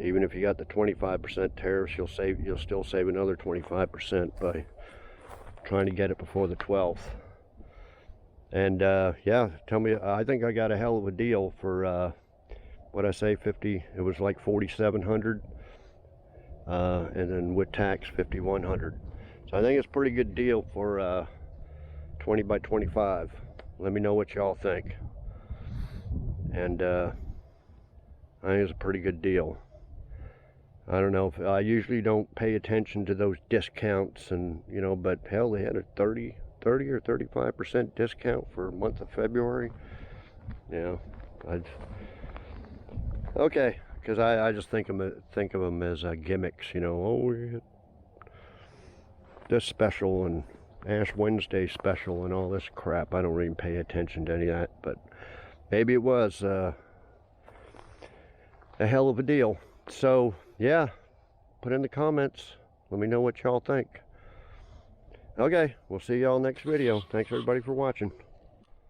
Even if you got the 25% tariffs, you'll still save another 25% by trying to get it before the 12th. And yeah, tell me, I think I got a hell of a deal for what I say, 50, it was like 4,700, and then with tax 5,100. So I think it's a pretty good deal for 20 by 25. Let me know what y'all think. And I think it's a pretty good deal. I don't know, if I usually don't pay attention to those discounts, and you know, but hell, they had a 30 or 35% discount for the month of February. Yeah, okay, because I just think of them as gimmicks, you know. Oh, we had this special and Ash Wednesday special and all this crap. I don't even pay attention to any of that, but maybe it was a hell of a deal. So yeah, put in the comments, let me know what y'all think. Okay, we'll see y'all next video. Thanks everybody for watching.